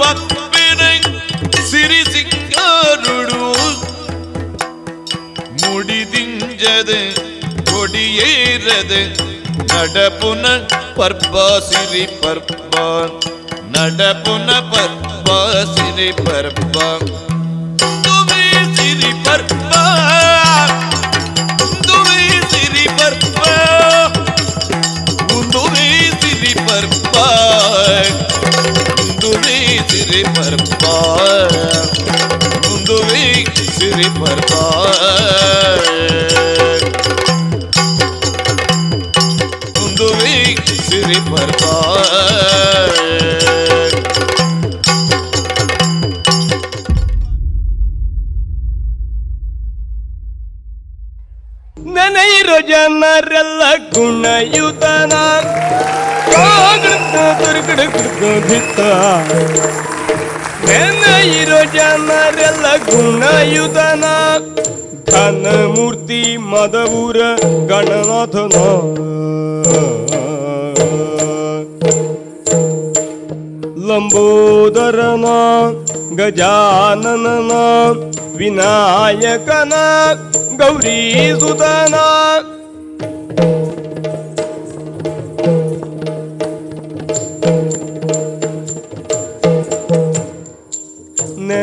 అప్పినై సిరి సింగారుడు ముడిదింజదు కొడియేరదు నడపున పర్వ సిరి పర్వ నడపున పర్వ సిరి పర్వ తువి సిరి పర్వ తువి సిరి పర్వ తువి సిరి పర్వ తువి సిరి పర్వ తువి సిరి పర్వ సిరి పర్వ ನನೈರೋ ಜನರೆಲ್ಲ ಗುಣಯುತನ ನನೈರೋ ಜನರೆಲ್ಲ ಗುಣಯುತನ ಘನಮೂರ್ತಿ ಮದವೂರ ಗಣನಾಥನ ಲಂಬೋದರನ ಗಜಾನನ ವಿನಾಯಕನ ಗೌರೀಸುತನ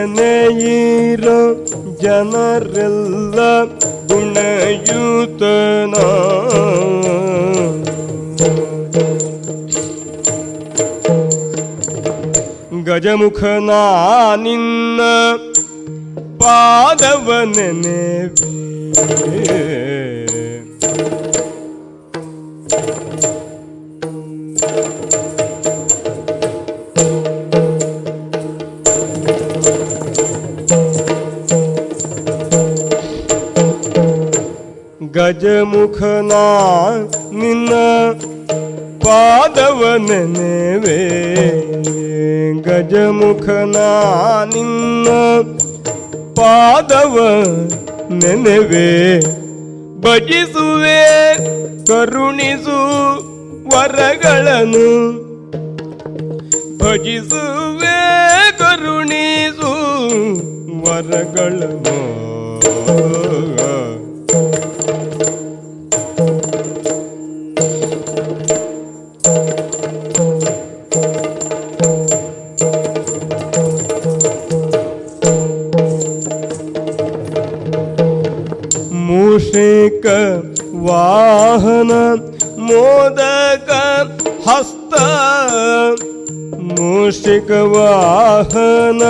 ನೆನೆಯಿರೋ ಜನರೆಲ್ಲ ಗುಣಯುತನ ಗಜಮುಖನ ನಿನ್ನ ಪಾದವ ನೆನೆವೆ ಗಜಮುಖನ ನಿನ್ನ ಪಾದವ ನೆನೆವೆ ಗಜಮುಖನ ನಿನ್ನ ಪಾದವ ನೆನೆವೆ ಭಜಿಸುವೆ ಕರುಣಿಸು ವರಗಳನ್ನು ಭಜಿಸುವೆ ಕರುಣಿಸು ವರಗಳನ್ನು ಮೂಷಿಕ ವಾಹನ ಮೋದಕ ಹಸ್ತ ಮೂಷಿಕ ವಾಹನ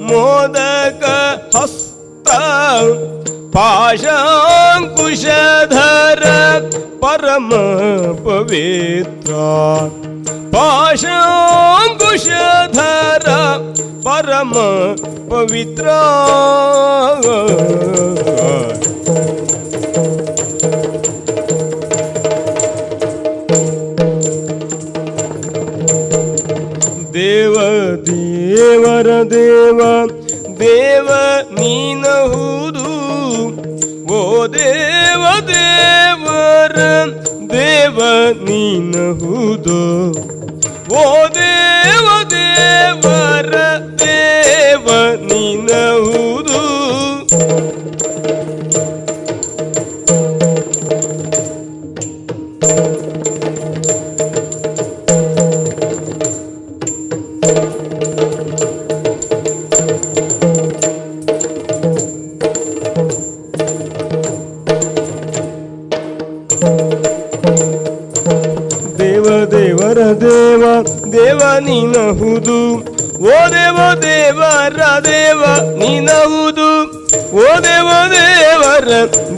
ಮೋದಕ ಹಸ್ತ ಪಾಶಾಂಕುಶಧರ ಪರಮ ಪವಿತ್ರ ಪಾಶಾಂಕುಶಧರ ಪರಮ ಪವಿತ್ರ ದೇವ ದೇವರ ದೇವ ದೇವ ನೀನಹುದು ಓ ದೇವ ದೇವರ ದೇವ ನೀನಹುದು ಓ ದೇವ ದೇವರ ದೇವ ನೀನಹುದು ದೇವರ ದೇವ ದೇವ ನೀನಹುದು ಓ ದೇವ ದೇವರ ದೇವ ನೀನಹುದು ಓ ದೇವ ದೇವರ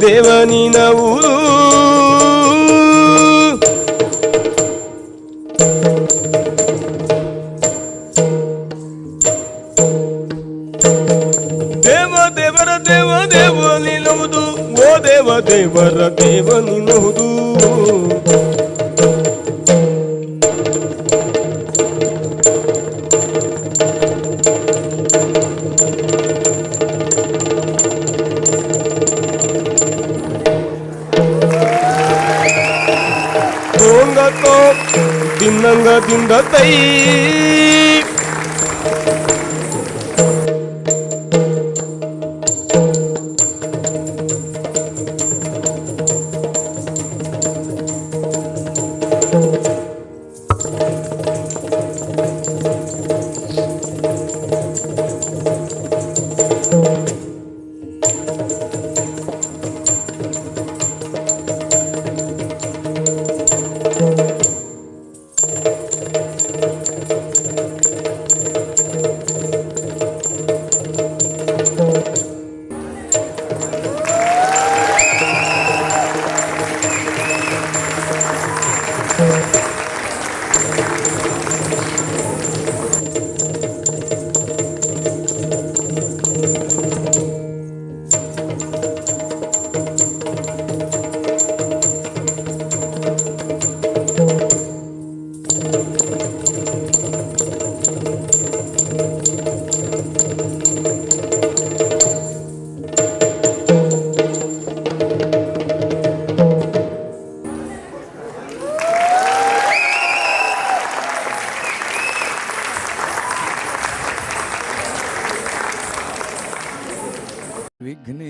ದೇವ ನೀನಹುದು ದೇವ ದೇವರ ದೇವ ದೇವ ನೀನಹುದು ಓ ದೇವ ದೇವರ ದೇವ ನೀನಹುದು ದಿನ್ನಂಗದಿಂದ ತೈ ವಿಘ್ನೇಶಾಯ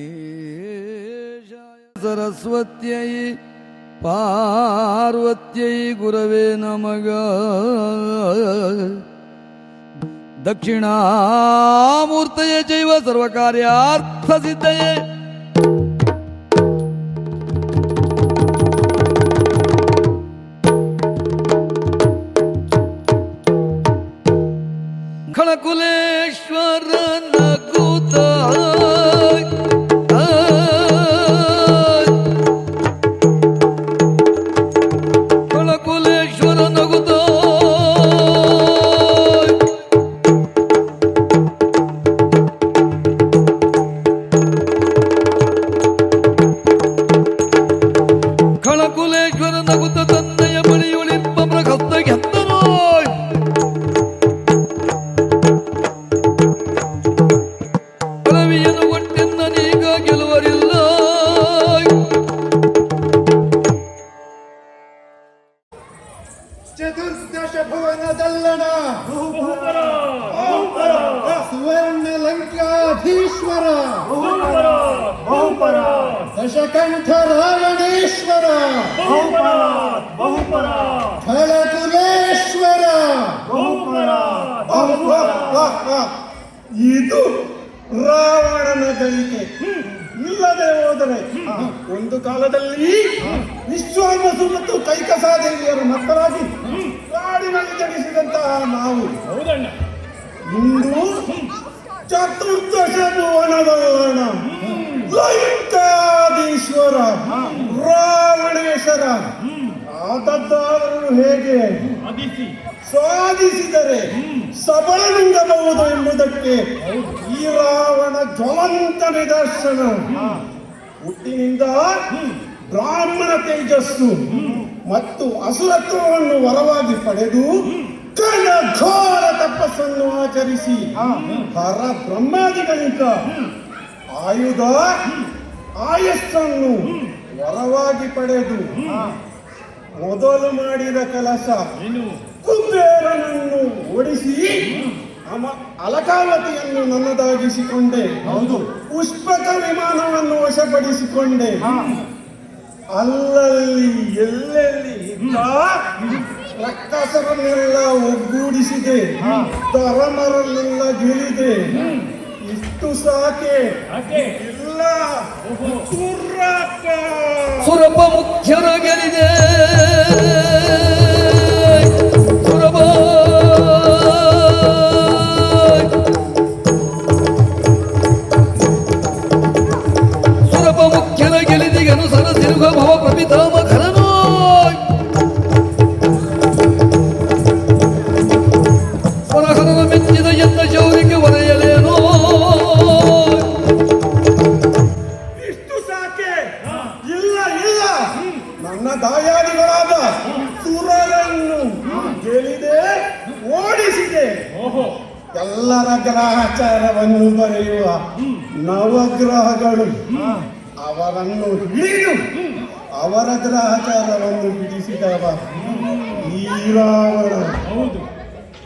ಸರಸ್ವತ್ಯೈ ಪಾರ್ವತ್ಯೈ ಗುರವೇ ನಮಃ. ದಕ್ಷಿಣಾಮೂರ್ತಯೇ ಚೈವ ಸರ್ವಕಾರ್ಯಾರ್ಥ ಸಿದ್ಧಯೇ ಖಳಕುಲೇಶ್ವರ ನಗುತ ಖಳಕುಲೇಶ್ವರ ನಗುತ ಖಳಕುಲೇಶ್ವರ ನಗುತ ತನ್ನಯ ಬಳಿಯುಳಿಪ್ಪ ಪ್ರಕಸ್ತ ಗೆದ್ದನೋ ಪರವಿಯನು ಒಟ್ಟೆನ್ನ ನೀಗ ಗೆಲುವರಿಲ್ಲ. ಚತುರ್ದಶ ಭುವನದಲ್ಲಣ ಸುವರ್ಣ ಲಂಕಾಧೀಶ್ವರ ದಶಕಂಠ ರಾವಣೇಶ್ವರ ಖಳಕುಲೇಶ್ವರ. ಇದು ರಾವಣನ ಗಳಿಕೆ. ಇಲ್ಲದೆ ಹೋದರೆ ಒಂದು ಕಾಲದಲ್ಲಿ ವಿಶ್ವಾಮಸು ಮತ್ತು ಕೈಕಸಾದೇವಿಯರ ಮಕ್ಕಳಾಗಿ ಕಾಡಿನಲ್ಲಿ ಜನಿಸಿದಂತಹ ನಾವು ಇಂದು ಚತುರ್ದಶ ಭುವನದಲ್ಲಣ ಲಂಕಾಧೀಶ್ವರ ರಾವಣೇಶ್ವರ ಆದದ್ದಾದರೂ ಹೇಗೆ ಸಾಧಿಸಿದರೆ ಸಬಲನುಂಗಬಹುದು ಎಂಬುದಕ್ಕೆ ಈ ರಾವಣ ಜ್ವಲಂತ ನಿದರ್ಶನ. ಹುಟ್ಟಿನಿಂದ ಬ್ರಾಹ್ಮಣ ತೇಜಸ್ಸು ಮತ್ತು ಅಸುರತ್ವವನ್ನು ವರವಾಗಿ ಪಡೆದು ಘೋರ ತಪಸ್ಸನ್ನು ಆಚರಿಸಿ ಹರ ಬ್ರಹ್ಮಾದಿಗಳಿಂದ ಆಯುಧ ಆಯಸ್ಸನ್ನು ವರವಾಗಿ ಪಡೆದು ಮೊದಲು ಮಾಡಿದ ಕೆಲಸ ಕುಬೇರನನ್ನು ಓಡಿಸಿ ಅಲಕಾವತಿಯನ್ನು ನನ್ನದಾಗಿಸಿಕೊಂಡೆ. ಪುಷ್ಪಕ ವಿಮಾನವನ್ನು ವಶಪಡಿಸಿಕೊಂಡೆ. ಅಲ್ಲಲ್ಲಿ ಎಲ್ಲೆಲ್ಲಿ ರಕ್ಕಸರನ್ನೆಲ್ಲ ಒಗ್ಗೂಡಿಸಿದೆ. ತರಮರನ್ನೆಲ್ಲ ಗೆಲ್ಲಿದೆ. ಇಷ್ಟು ಸಾಕೆ ಇಲ್ಲ ಸುರಪ ಮುಖ್ಯರ ಗೆಲಿದೆ. ಸುರಪ ಸುರಪ ಮುಖ್ಯರ ಗೆಲಿದಿಗನು ಸರ ತಿರುಗ ಭವ ಪ್ರಪಿತಾಮ ಖರನೋ ಸ್ವರಹರನ ಮೆಚ್ಚಿದ ಎನ್ನ ಶೌರಿಗೆ ಒರೆಯಲೇನೋ. ನನ್ನ ದಾಯಾದಿಗಳಾದ ಸುರರನ್ನು ಗೆಲ್ಲಿದೆ, ಓಡಿಸಿದೆ. ಎಲ್ಲರ ಗ್ರಹಚಾರವನ್ನು ಬರೆಯುವ ನವಗ್ರಹಗಳು ಅವರನ್ನು ಹಿಡಿದು ಅವರ ಗ್ರಹಚಾರವನ್ನು ಬಿಡಿಸಿದವ ಈ ರಾವಣ.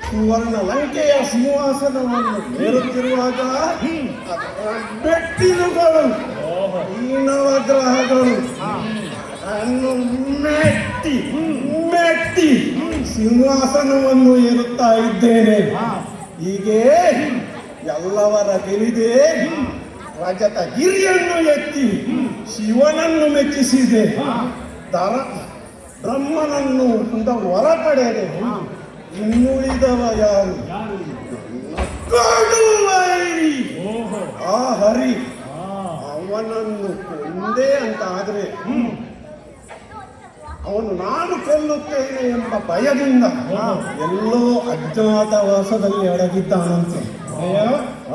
ಸುವರ್ಣ ಲಂಕೆಯ ಸಿಂಹಾಸನವನ್ನು ಏರುತ್ತಿರುವಾಗ ಬೆಟ್ಟಿಲುಗಳು ಈ ನವಗ್ರಹಗಳು ಅನ್ನು ಮೆಟ್ಟಿ ಮೆಟ್ಟಿ ಸಿಂಹಾಸನವನ್ನು ಏರುತ್ತಾ ಇದ್ದೇನೆ. ಹೀಗೆ ಎಲ್ಲವರ ಗೆಲಿದೆ. ರಜತ ಗಿರಿಯನ್ನು ಎತ್ತಿ ಶಿವನನ್ನು ಮೆಚ್ಚಿಸಿದೆ. ಬ್ರಹ್ಮನನ್ನು ಹೊರ ಪಡೆದೆ. ಇನ್ನುಳಿದವ ಯಾರು? ಕಡುವೈರಿ ಆ ಹರಿ. ಅವನನ್ನು ಕೊಂದೇ ಅಂತ ಆದ್ರೆ ಅವನು ನಾನು ಕೊಲ್ಲುತ್ತೇನೆ ಎಂಬ ಭಯದಿಂದ ಎಲ್ಲೋ ಅಜ್ಞಾತವಾಸದಲ್ಲಿ ಅಡಗಿದ್ದಾನಂತೆ.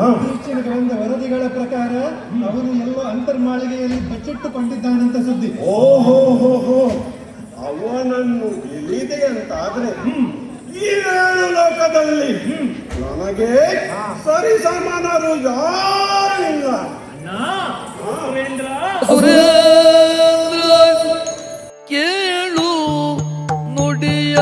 ಇತ್ತೀಚಿನ ಬಂದ ವರದಿಗಳ ಪ್ರಕಾರ ಅವನು ಎಲ್ಲೋ ಅಂತರ್ಮಾಳಿಗೆಯಲ್ಲಿ ಬಚ್ಚಿಟ್ಟುಕೊಂಡಿದ್ದಾನಂತ ಸುದ್ದಿ. ಓಹೋ ಅವನನ್ನು ಗೆಲ್ಲಿದೆ ಅಂತಾದ್ರೆ ಈ 7 ಲೋಕದಲ್ಲಿ ನನಗೆ ಸರಿ ಸಮಾನರು ಯಾರು ಇಲ್ಲ. ಸುರೇಂದ್ರ ಕೇಳು ನುಡಿಯ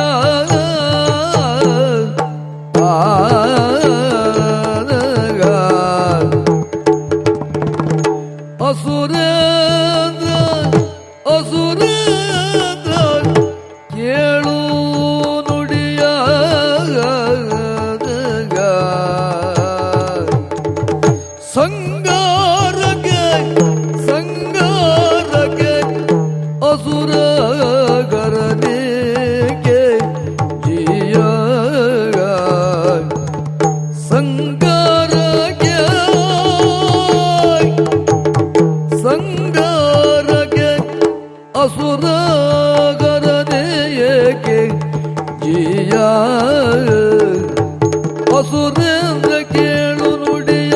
ಅಸುರೇಂದ್ರ ಕೇಳು ನುಡಿಯ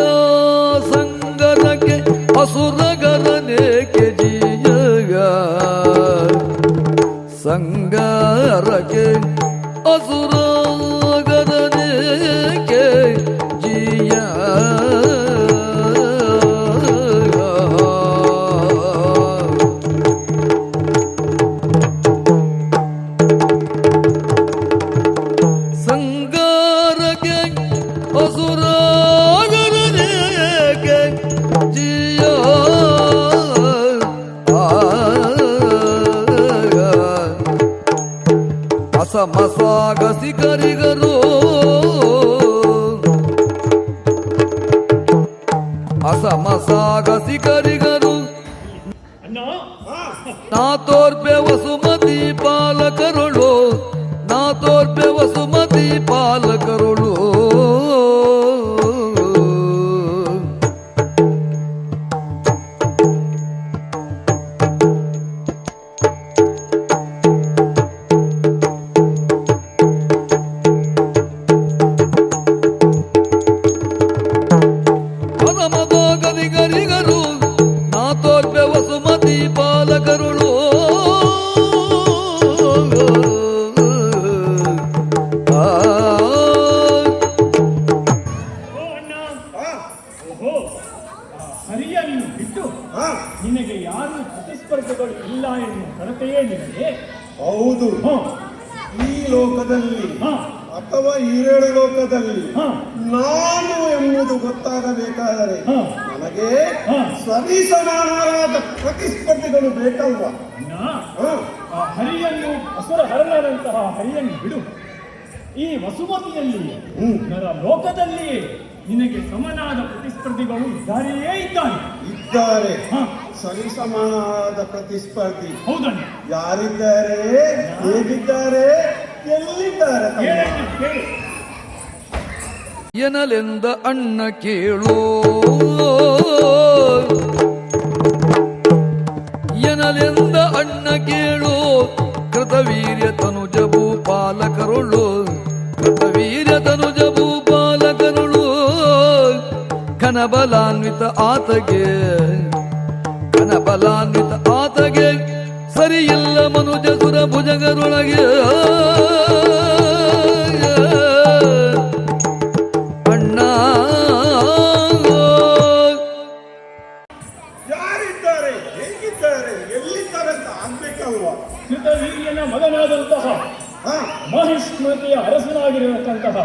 ಸಂಗರಕ್ಕೆ ಅಸುರಗರನೇಕೆ ಜೀಯಗ ಸಂಗರಕ್ಕೆ ಅಸುರಗರನೇಕೆ ಜೀಯ ಸಂಗಾರಕ್ಕೆ ಅಸುರಗರನೇಕೆ ಜೀಯ ಅಸಮಸಾಗಸಿ ಕರಿಗರು ಅಸಮಸಾಗಸಿ ಕರಿಗರು ನಾ ತೋರ್ಪೆ ವಸುಮತಿ ಪಾಲಕರುಳು ನಾ ತೋರ್ಪೆ ವಸುಮತಿ ಪಾಲಕರುಳು ಗರಿಗರು ನಾ ತೋರ್ಪೆ ವಸುಮತಿ ಪಾಲಕರುಳು ಹರಿಯನ್ನು ಬಿಟ್ಟು ನಿನಗೆ ಯಾರು ಪ್ರತಿಸ್ಪರ್ಧೆಗಳು ಇಲ್ಲ ಎನ್ನುವ ಕೊರತೆಯೇ ನಿನಗೆ. ಹೌದು. ಈ ಲೋಕದಲ್ಲಿ ಅಥವಾ ಈರೇಳು ಲೋಕದಲ್ಲಿ ನಾನು ಎಂಬುದು ಗೊತ್ತಾಗಬೇಕಾದರೆ ನನಗೆ ಸರಿ ಸಮಾನರಾದ ಪ್ರತಿಸ್ಪರ್ಧಿಗಳು ಬೇಕಲ್ವಾ? ಆ ಹರಿಯನ್ನು ಅಸುರ ಹರನಂತಹ ಹರಿಯನ್ನು ಬಿಡು. ಈ ವಸುಮತಿಯಲ್ಲಿ ನರ ಲೋಕದಲ್ಲಿ ನಿನಗೆ ಸಮನಾದ ಪ್ರತಿಸ್ಪರ್ಧಿಗಳು ಇದ್ದಾರೆಯೇ ಇದ್ದಾರೆ. ಸರಿ ಸಮಾನವಾದ ಪ್ರತಿಸ್ಪರ್ಧಿ ಹೌದಣ್ಣ. ಯಾರಿದ್ದಾರೆ, ಹೇಗಿದ್ದಾರೆ, ಎಲ್ಲಿದ್ದಾರೆ? ಎನಲೆಂದ ಅಣ್ಣ ಕೇಳು ಎನಲೆಂದ ಅಣ್ಣ ಕೇಳು ಕೃತವೀರ್ಯ ತನುಜ ಭೂಪಾಲಕರುಳು ಕೃತವೀರ್ಯ ತನುಜ ಭೂಪಾಲಕರುಳು ಘನಬಲಾನ್ವಿತ ಆತಗೆ ಘನಬಲಾನ್ವಿತ ಆತಗೆ ಸರಿಯಿಲ್ಲ ಮನುಜ ಸುರ ಭುಜಗರೊಳಗೆ ಅಣ್ಣ ಯಾರಿದ್ದಾರೆ, ಹೇಗಿದ್ದಾರೆ, ಎಲ್ಲಿದ್ದಾರೆ ಅಂತ ಆಗ್ಬೇಕಲ್ವಾ? ಕೃತವೀರ್ಯನ ಮಗನಾದಂತಹ ಮಹಿಷ್ಮತಿಯ ಅರಸನಾಗಿರತಕ್ಕಂತಹ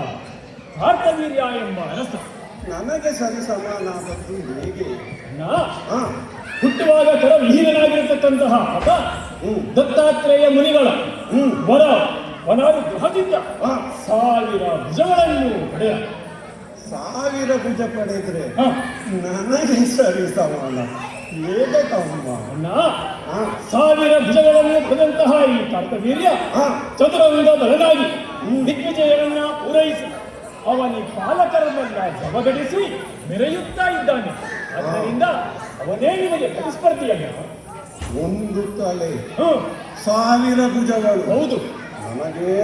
ಕಾರ್ತವೀರ್ಯ ಎಂಬ ಅರಸ ನನಗೆ ಸರಿ ಸಮಾನಾದದ್ದು ಹೇಗೆ? ಹುಟ್ಟುವಾಗ ಕರವಿಹೀನನಾಗಿರತಕ್ಕಂತಹ ಆತ ದತ್ತಾತ್ರೇಯ ಮುನಿಗಳ ವನದಿಂದ 1000 ಭುಜಗಳನ್ನು ಪಡೆಯ. 1000 ಭುಜ ಪಡೆದ್ರೆ ನನಗೆ ಸರಿ ಸಮಾನ ಹೇಗೆ ತಮ್ಮ? 1000 ಭುಜಗಳನ್ನು ಪಡೆದಂತಹ ಈ ಕಾರ್ತವೀರ್ಯ ಚತುರಂಗ ಬಲನಾಗಿ ದಿಗ್ವಿಜಯವನ್ನ ಪೂರೈಸಿ ಅವನಿಗೆ ಪಾಲಕರನ್ನೆಲ್ಲ ಜವಗಡಿಸಿ ಮೆರೆಯುತ್ತಾ ಇದ್ದಾನೆ. ಆದ್ದರಿಂದ ಅವನೇ ನಿಮಗೆ ಪ್ರತಿಸ್ಪರ್ಧಿಯಾಗ. ಒಂದು ತಲೆ 1000 ಭುಜಗಳು. ಹೌದು. ನನಗೆ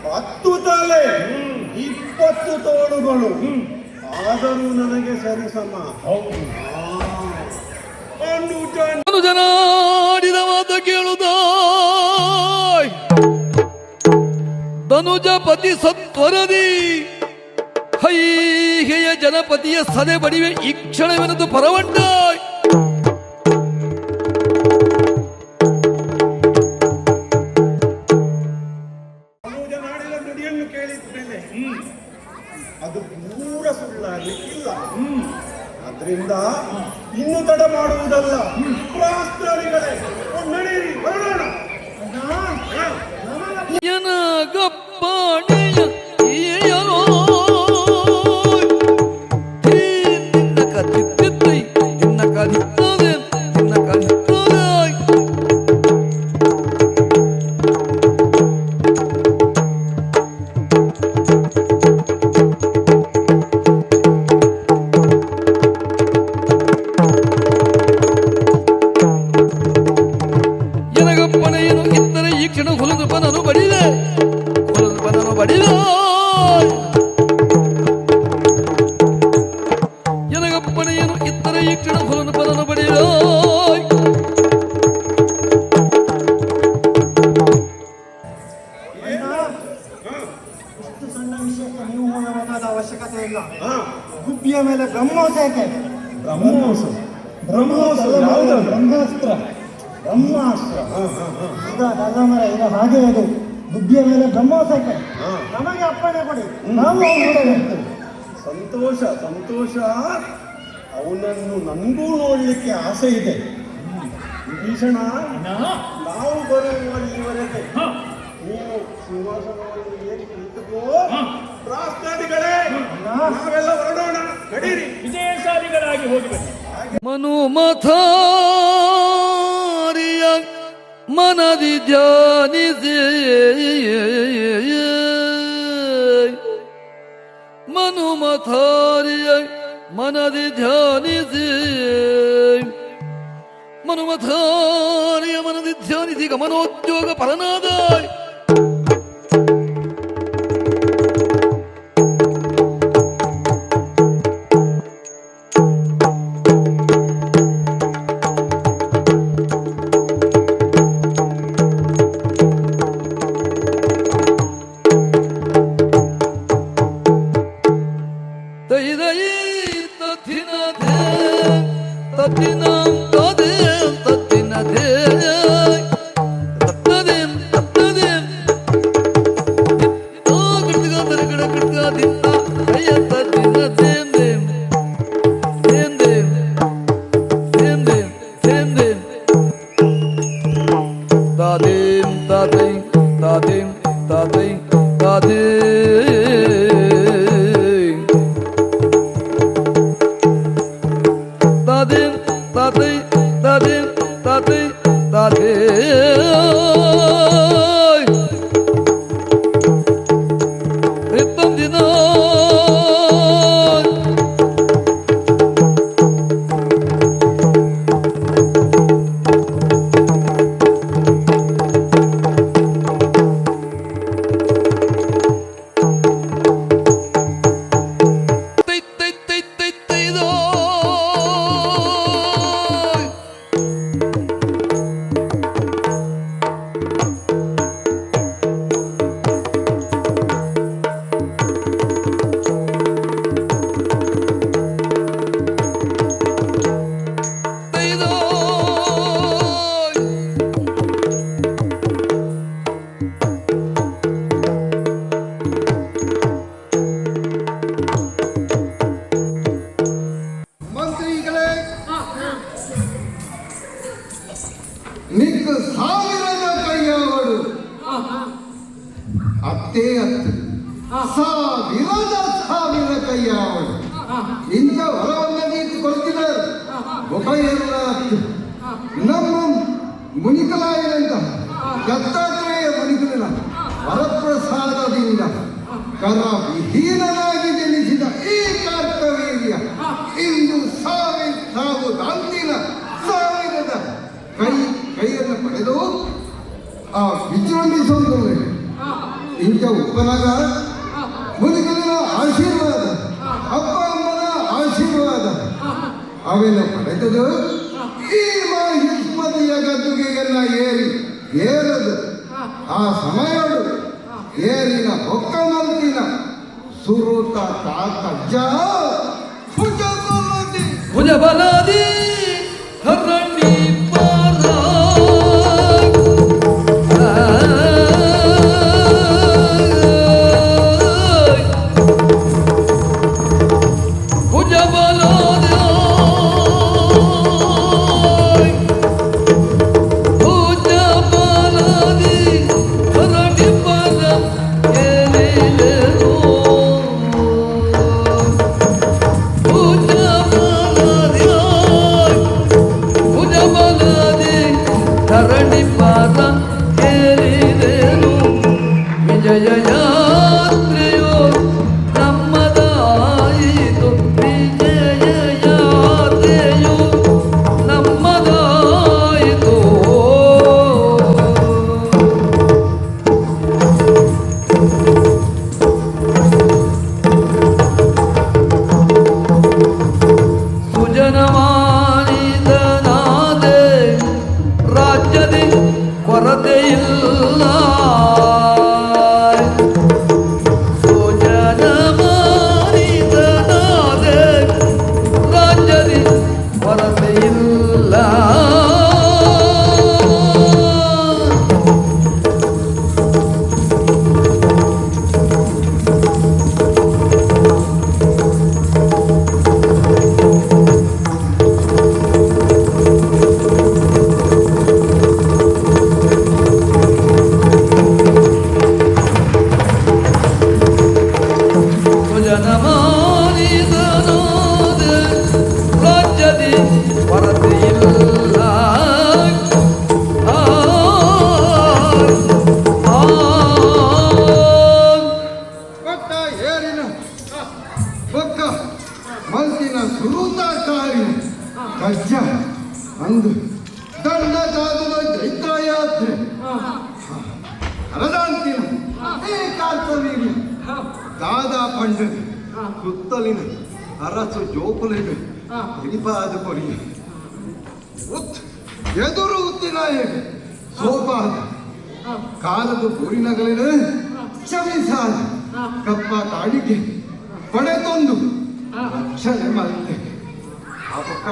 10 ತಲೆ 20 ತೋಳುಗಳು. ಆದರೂ ನನಗೆ ಸರಿ ಸಮ. ಹೌದು. ಜನಾಡಿದ ಮಾತು ಕೇಳುದ ಧನುಜಪತಿ ಸತ್ವರದಿ ಹೈಹೆಯ ಜನಪತಿಯ ಸದೆ ಬಡಿವೆ ಈ ಕ್ಷಣವೆನದು ಪರವಂಡ ನಾಡಿನ ನುಡಿಯನ್ನು ಕೇಳಿದ್ಮೇಲೆ ಅದು ಪೂರ ಸುಳ್ಳಾಗಲಿಕ್ಕಿಲ್ಲ. ಆದ್ರಿಂದ ಇನ್ನು ತಡ ಮಾಡುವುದಲ್ಲ, ಪ್ರಾಸ್ತಾರಿಗಳೇ ನಡೆಯಿರಿ, ಹೊರಡೋಣ. ಗಪ್ಪಾಣಿಯ ಈಯನೋ ನಿನ್ನ ಕದಿತ್ತೈ ನಿನ್ನ ಕದಿತ್ತದೆ ನಿನ್ನ ಕದಿತ್ತದೆ ಎನಗಪ್ಪಣೆಯನ್ನು ಇದ್ದರೆ ಈ ಕ್ಷಣ ಹುಲಿದು ಪನನು ಬಡಿದೆ ವಿಷಯಕ್ಕೆ ನೀವು ಹೋಗಬೇಕಾದ ಅವಶ್ಯಕತೆ ಇಲ್ಲ. ಹಾ, ಗುಬ್ಬಿಯ ಮೇಲೆ ಬ್ರಹ್ಮೋಸ ಯಾಕೆ? ಬ್ರಹ್ಮೋಸ. ಬ್ರಹ್ಮೋಸ ಯಾವುದು? ಬ್ರಹ್ಮಾಸ್ತ್ರ. ಬ್ರಹ್ಮಾಸ್ತ್ರ. ಹಾ, ಹಾ, ಹಾ. ಇದಲ್ಲ ಮರ, ಇದು ಹಾಗೆ ಅದು. ಗುಬ್ಬಿಯ ಮೇಲೆ ಬ್ರಹ್ಮೋಸ ಯಾಕೆ? ಹಾ. ನಮಗೆ ಅಪ್ಪಣೆ ಕೊಡಿ, ನಾವು ಹೋಗ್ತೇವೆ. ಸಂತೋಷ ಸಂತೋಷ. ಅವನನ್ನು ನನಗೂ ನೋಡ್ಲಿಕ್ಕೆ ಆಸೆ ಇದೆ. ವಿಭೀಷಣ, ನಾವು ಬರುವಲ್ಲಿವರೆಗೆ ನೀವು ಸಿಂಹಾಸನವನ್ನು ಏರಿ ಕುಳಿತುಕೋ. ರಾಷ್ಟ್ರಾದಿಗಳೇ, ನಾವೆಲ್ಲ ಹೊರಡೋಣ, ನಡೀರಿ. ವಿಜಯಶಾಲಿಗಳಾಗಿ ಹೋಗಿಬೇಕು. ಮನುಮಥಾರಿಯ ಮನದಿ ಧ್ಯಾನಿಸಿ ಮನುಮಥಾರಿಯ ಮನದಿ ಧ್ಯಾನಿಸಿ ಮನುಮಥಾರಿಯ ಮನದಿ ಧ್ಯಾನಿಸಿ ಗಮನೋದ್ಯೋಗ ಪರನಾದ ನಿಕ್ಕ ಸಾವಿರದ ಕೈಯವಳು ಅತ್ತೇ ಅತ್ತು ಸಾವಿರ ಕೈಯವಳು ಇಂಥ ಹೊರವನ್ನು ನೀತಿ ಕೊಡ್ತಿದ್ದಾರೆ ಒಬ್ಬ ಅತ್ತು ನಮ್ಮ ಮುನಿಕಲಾಯನಂತ ದತ್ತಾತ್ರೇಯ ಮುನಿಕಲಿನ ವರಪ್ರಸಾದದಿಂದ ಕರ ವಿಹೀನನಾಗಿ ಜನಿಸಿದ ಈ ಕರ್ತವೀರ್ಯ ಇಂದು ಸಾವು ದಾಂತಿನ ಸಾವಿರದ ಕೈಯನ್ನು ಪಡೆದು ಆ ವಿಜೃಂಭಿಸುವುದಿಲ್ಲ. ಇಂಥ ಉಪನಗ ಮುನಿಗಲಿನ ಆಶೀರ್ವಾದ, ಅಪ್ಪ ಅಮ್ಮನ ಆಶೀರ್ವಾದ ಅವೆಲ್ಲ ಪಡೆದದು ಈ ಮಹಿಷ್ಮತಿಯ ಗದ್ದುಗೆಯನ್ನ ಏರದು ಆ ಸಮಯಗಳು ಏರಿನ ಹೊಕ್ಕ ಮಲ್ತಿನ ಸುರುತ ತಾತಜ್ಜ ಭುಜಬಲಾದಿ ಹರಣಿ ಜನಮಾನಿದನಾದ ರಾಜ್ಯದಿ ವರದಿಯಿಲ್ಲ. ಕೊಟ್ಟ ಏರಿನ ಪಕ್ಕ ಮಲ್ತಿನ ಸುರುತಾಕಾರಿನ ಕಜ್ಜ ಅಂದು ದಂಡ ಜಾತದ ಚೈತ್ರಯಾತ್ರೆ ಹರದಾಂತಿನ ಏಕಾರ್ಥವೀರ್ಯ ದಾದಾ ಪಂಡನ ಸುತ್ತಲಿನ ಅರಸು ಜೋಪುಲಿಗೆ ಹಿಡಿಪಾದ ಕೊರಿಯ ಎದುರು ಉತ್ತಿನಾಯಕ ಸೋಪಾದ ಕಾಲದ ಊರಿನಗಳಿನ ಕ್ಷಮಿಸಾದ ಕಪ್ಪ ಕಾಡಿಗೆ ಪಡೆದೊಂದು ರಕ್ಷಣೆ ಮಲ್ತೆ ಆ ಪಕ್ಕ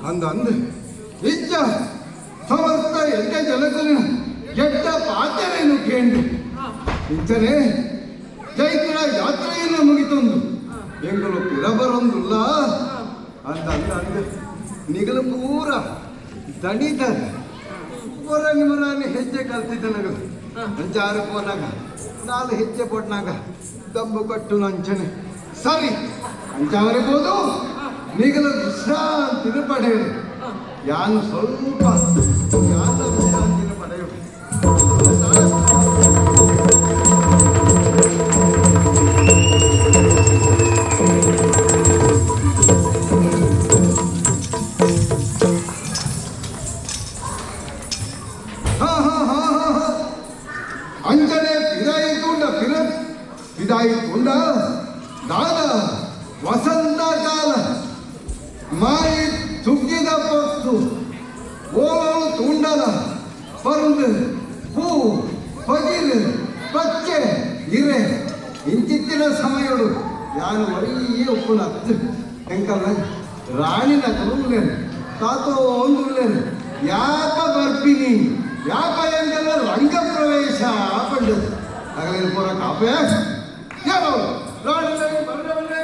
ಅಂದ ಇಜ್ಜ ಸಮಸ್ತ ಎಡ್ಡೆ ಜನಕಲಿನ ಎಡ್ಡ ಪಾತ್ರೆಯನ್ನು ಕೇಂದ್ರ ಇಜ್ಜನೆ ಚೈತ್ರ ಯಾತ್ರೆಯನ್ನು ಮುಗಿತೊಂದು ಎಂಗಳು ಪಿರಬರೊಂದುಲ್ಲ ಅಂದ ಅಂದ ಅಂದ ನಿಗಲು ಪೂರ ದಣಿತಾರೆ ಹೊರಗೆ ಹೆಜ್ಜೆ ಕಲ್ತಿದ್ದ ನಗಲು ಅಂಚಾರು ಪೋನಾಗ ನಾಲು ಹೆಜ್ಜೆ ಪೊಟ್ನಾಗ ದಬ್ಬು ಕಟ್ಟು ನಂಚನೆ ಸರಿ ಅಂಚಾವರೆಬೋದು ನಿಗಲು ವಿಶ್ರಾಂತಿನ ಪಡೆಯುದು ಯಾನು ಸ್ವಲ್ಪ ಯಾನ ವಿಶ್ರಾಂತಿನ ಪಡೆಯುದು ಅಂಜನೆ ಪಿದಾಯಿತುಂಡ ದಾನ ವಸಂತ ಕಾಲ ಮಾಯಿ ತುಗ್ಗಿದ ಪೊತ್ತು ಓಲೋಳು ತುಂಡಲ ಪರುಂದು ಹೂ ಪಗಿಲು ಪಚ್ಚೆ ಇರೆ ಇಂಚಿತ್ತಿನ ಸಮಯಡು ಯಾನು ಒಯ್ಯೇ ಉಪ್ಪುನ ಎಂಕಲ್ಲ ರಾಣಿನ ಕರುಲೇನು ತಾತೋ ಒಂದುಲ್ಲೇನು ಯಾಪ ಬರ್ಪಿನಿ ಯಾಪ ಎಂದೆಲ್ಲ ರಂಗ ಪ್ರವೇಶ ಪಂಡದು ಆಗಲೇನು ಪೂರ ಕಾಪೆ ಯಾರು ರಾಣಿ ಬರಲೇ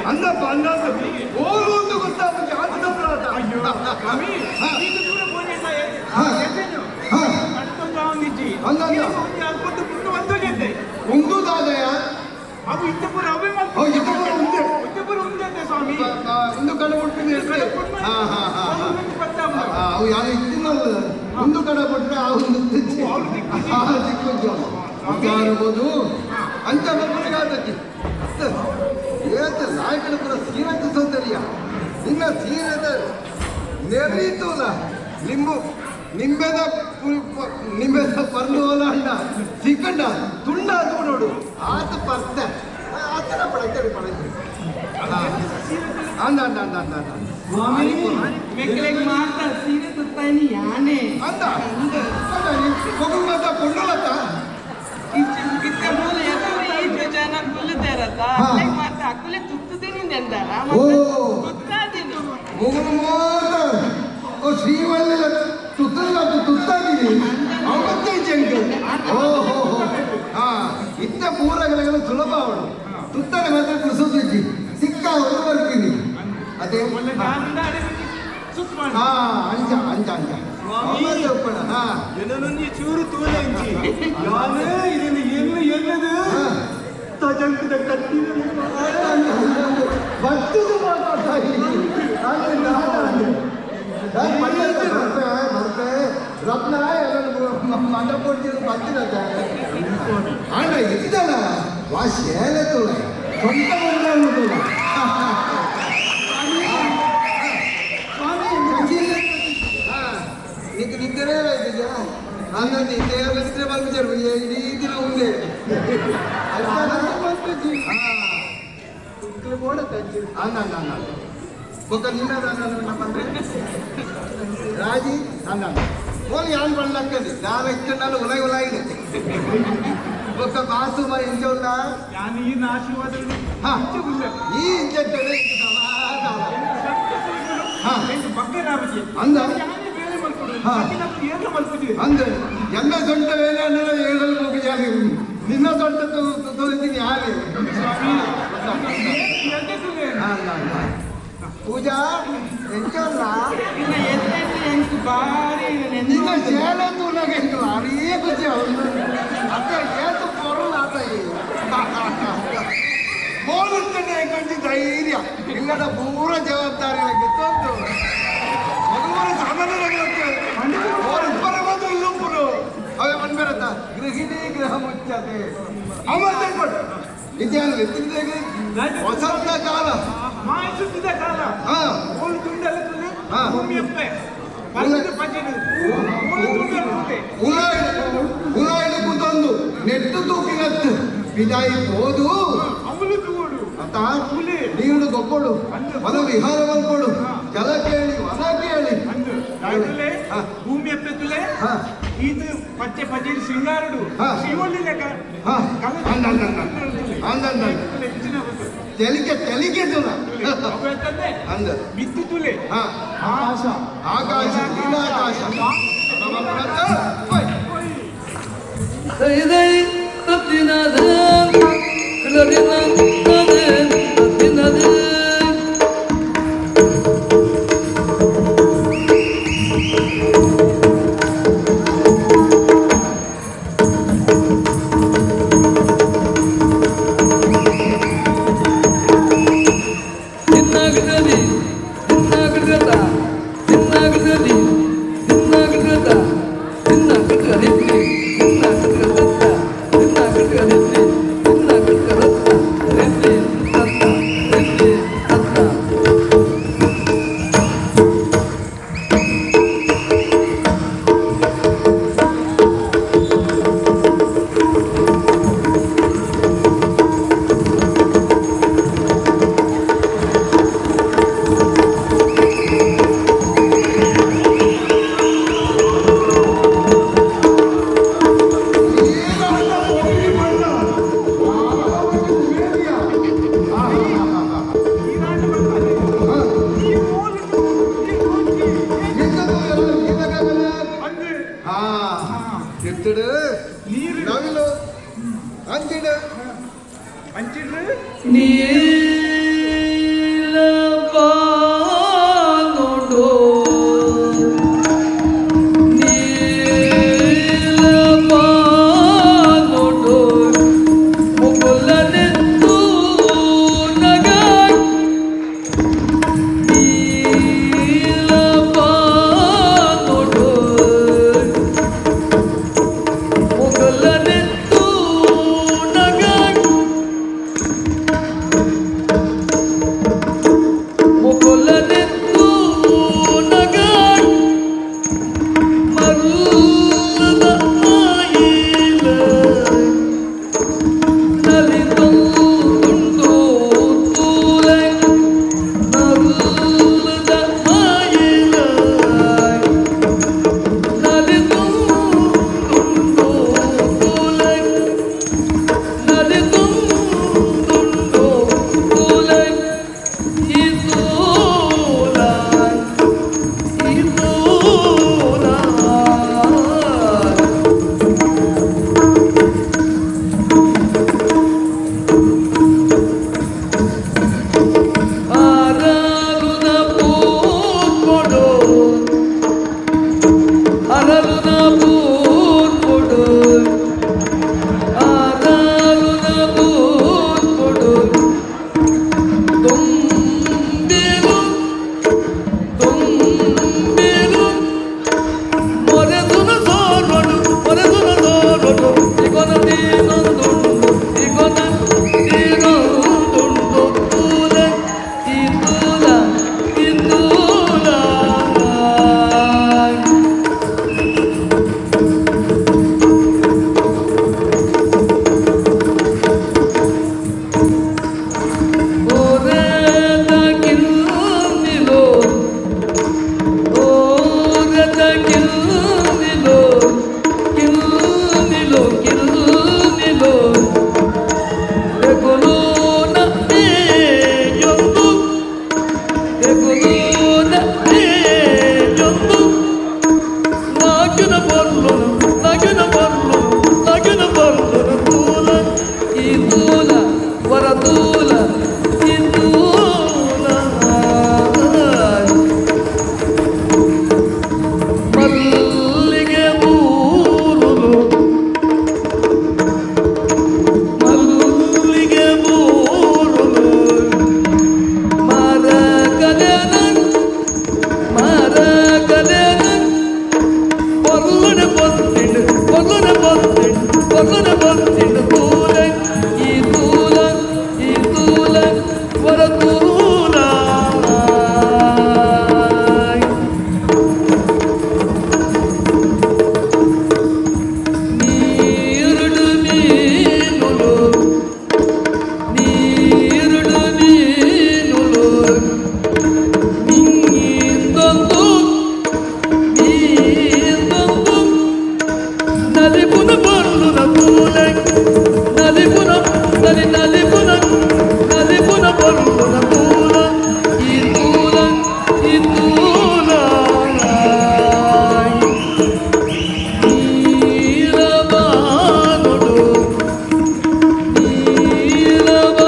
ಅಂದಪ್ಪ ಅಂದಾಜ ಓರು ಒಂದು ಗೊತ್ತಾಗ್ತದೆ ಆತದ ಪ್ರಾತ ಅಯ್ಯೋ ಸ್ವಾಮಿ ಇದು ದೂರ ಹೋಗಿಲ್ಲ ಮತ್ತೊಂದು ಅವನಿಜ್ಜಿ ಕೊಟ್ಟು ಪುಟ್ಟು ಒಂದೋಗಿದೆ ಒಂದು ದಾದಯ ಅದು ಇದ್ದಪುರ ಅವೇ ಇದ್ದಪುರ ಒಂದೇ ಸ್ವಾಮಿ ಒಂದು ಕಡೆ ಕೊಟ್ಟಿದೆ ಅವು ಯಾರು ಇತ್ತಿನಲ್ಲ ಒಂದು ಕಡೆ ಕೊಟ್ಟರೆ ಆ ಒಂದು ದಿಕ್ಕು ಅಂತ ಬರ್ಬರಿಗಾದಕ್ಕೆ ಏತ ನಾಯಕನ ಪುರ ಸೀರೆದ ಸೌಂದರ್ಯ ನಿನ್ನ ಸೀರೆದ ನೆರೀತುಲ ನಿಂಬೆದ ಪರ್ಲೋಲ ಅಣ್ಣ ಸಿಕ್ಕಂಡ ತುಂಡ ಅದು ನೋಡು ಆತ ಪರ್ತೆ ಆತರ ಪಡಕ್ಕೆ ಪಡಕ್ಕೆ ಅಂದ ಅಂದ ಅಂದ ಅಂದ ಅಂದ ಸ್ವಾಮಿ ಮೆಕ್ಕಳಿಗೆ ಮಾತ್ರ ಸೀರೆ ತುತ್ತಾಯಿನಿ ಯಾನೆ ಅಂದ ಮಗು ಮಾತ ಕೊಂಡಲತ್ತ ಇತ್ತ ಮೂಲ ಎದುರು ಈ ಜನ ಕುಲ್ಲುತ್ತಾರತ್ತ ಅಲ್ಲಿಗೆ ಮಾತ್ರ ಅಕ್ಕಲೆ ತುತ್ತುತ್ತೀನಿ ಎಂದಾರ ಓ ತುತ್ತಾದಿನು ಮಗು ಮಾತ ಓ ಶ್ರೀವಳ್ಳಿಲ ತುತ್ತಾದಿನಿ ಅವತ್ತೇ ಜಂಕ ಓಹೋ ಹಾ ಇತ್ತ ಪೂರಗಳೆಲ್ಲ ಸುಲಭ ಅವಳು ತುತ್ತನೆ ಮಾತ್ರ ಕುಡಿಸೋದಿಜ್ಜಿ ಸಿಕ್ಕ ಒಂದು ಬರ್ತೀನಿ ಅದೇ ಹಾ ಅಂಜ ಅಂಜ ಅಂಜ ಹಾ ಜನನೊಂದು ಚೂರು ತೂಲ ಇಂಚಿ ಯಾನೇ ಇದನ್ನು ಎನ್ನು ಎನ್ನದು ತಜಂಕದ ಕಟ್ಟಿನ ಬರ್ತದು ಮಾತಾಡ್ತಾ ಬರ್ತೆ ರತ್ನ ಮಂಡ ಕೊಡ್ತಿದ್ರು ಬರ್ತಿರ ಅಣ್ಣ ಇದ್ದಲ್ಲ ವಾಶ್ ಹೇಳ ತೋಲ ಸ್ವಂತ ಬಂದ నీకు నిద్రే రైతుగా అన్నది నిద్ర పంపించారు ఇడీ దిన ఉండే కూడా తెచ్చింది అన్న అన్న ఒక నిన్నదంటే రాజీ అన్న పోనీ యాన్ పండ్లక్కది నాలుగు ఎక్కడ ఉలై ఉలాయి ఒక బాసు మరి ఇంచోళ్ళ ఈ ఆశీర్వాదం ఈ ఇంచెట్టే ಬಗ್ಗೆ ರಾಮಜಿ ಅಂದ ಹಾ. ಏನು ಮಾಡ್ತಿದ್ದೀರಿ ಅಂದ್ರೆ ಎಲ್ಲ ಸೊಂಟ ವೇಳೆ ಅನ್ನೆಲ್ಲ ಹೇಳಲು ಹೋಗಿ ಯಾರು ನಿನ್ನ ಸೊಂಟ ತೋರಿಸ್ತೀನಿ ಯಾರೇ ಪೂಜಾ ಎಂಕಲ್ಲ ಇನ್ನ ಎತ್ತೆಂಟು ಎಂಟು ಬಾರಿ ನಿನ್ನ ಸೇಲ ತೂಲಾಗ ಎಂಕಲ್ಲ ಅರಿಯೇ ಖುಷಿ ಅವನು ಅಕ್ಕ ಏತು ಕೊರಲ್ಲ ಆತ ಬೋಳುತ್ತೇನೆ ಕಂಡು ಧೈರ್ಯ ಇಲ್ಲದ ಪೂರ ಜವಾಬ್ದಾರಿ ಗೆದ್ದೊಂದು ಮಗುವರ ಸಾಮಾನ್ಯರಾಗಿರುತ್ತೆ ಅವರಿಬ್ಬರ ಬಂದು ಇಲ್ಲೊಬ್ಬರು ಅವೇ ಬಂದ್ಬಿರತ್ತ ಗೃಹಿಣಿ ಗೃಹ ಮುಚ್ಚತೆ ಇದ್ಯಾರು ವಸಂತ ಕಾಲ ಮಾಯಿಸುತ್ತಿದ್ದ ಕಾಲ ಹಾ ಓಳು ತುಂಡಲ್ಲ ತುಲೆ ಹಾ. ಭೂಮಿಯಪ್ಪೆ ಪಂಚ ಪಂಚದ ಓಳು ತುಂಡಲ್ಲ ತುಲೆ ಉಲಾಯಿಡು ಕೂತೊಂದು ನೆಟ್ಟು ತೂಕಿನತ್ತು ವಿದಾಯಿ ಹೋದು ಅವಳು ತೂಡು ಅತ್ತ ನೀನು ಗೊಪ್ಪಡು ಮನ ವಿಹಾರ ಬಂದ್ಕೊಡು ಜಲ ಕೇಳಿ ವನ ಕೇಳಿ ಅಂದು ತುಲೆ ಹಾ. ಭೂಮಿಯಪ್ಪೆ ತುಲೆ ಹಾ ಇದು ಪಚ್ಚೆ ಪಚ್ಚೆ ಸಿಂಗಾರುಡು ಹಾ. ಶಿವಳ್ಳಿ ಲೆಕ್ಕ ಹಾ ಅಂದ ತೆಲಿಕೆ ತುಲ ಅಂದ ಬಿತ್ತು ತುಲೆ ಹಾ ಆಕಾಶ ಆಕಾಶ ನೀಲಾಕಾಶ ಎತ್ತಡು ನೀರು ನವಿಲು ಅಂಚಿಡು ಹಂಚಿಡ್ರು ಬಂದಿಡು ತೂಲ ಈ ತೂಲ ಈ ತೂಲ ವರ ತೂಲ ನೀರುಡು ಮೀನುಲು ನೀರುಡು ಮೀನುಲು ನೀಂದೊಂದು ನೀಂದೊಂದು ನಲಿಪುನ ಪೊರ್ಲುನ ತೂಲ ನಲಿಪುನ ನಲಿಪುನ ನಲಿಪುನ ಪೊರ್ಲುನ ತೂಲ ಈ ತೂಲ ಈ ತೂಲ ನೀಲವಾನುಡು ನೀಲವಾನುಡು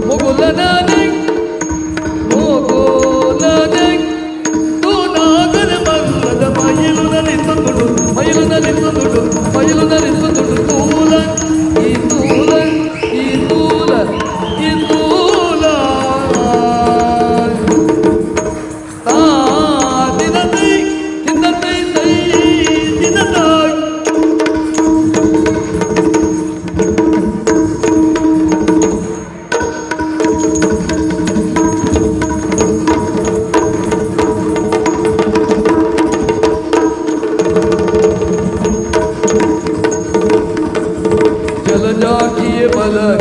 ಮೊಗುಲನಾನೆ ಮೊಗುಲನೆ ತೂನಾಗನ ಮಲ್ಲದ ಮೈಲು ನಲಿಸುದುಡು ಮೈಲು ನಲಿಸುದುಡು ಮೈಲು ನಲಿಸುದುಡು ತೂಲ ಈ ತೂಲ ಈ ತೂಲ ಈ ತೂಲ ತಾ ದಿನದೈ ದಿನದೈ ದೈ ದಿನದೈ जलजाकीय बलय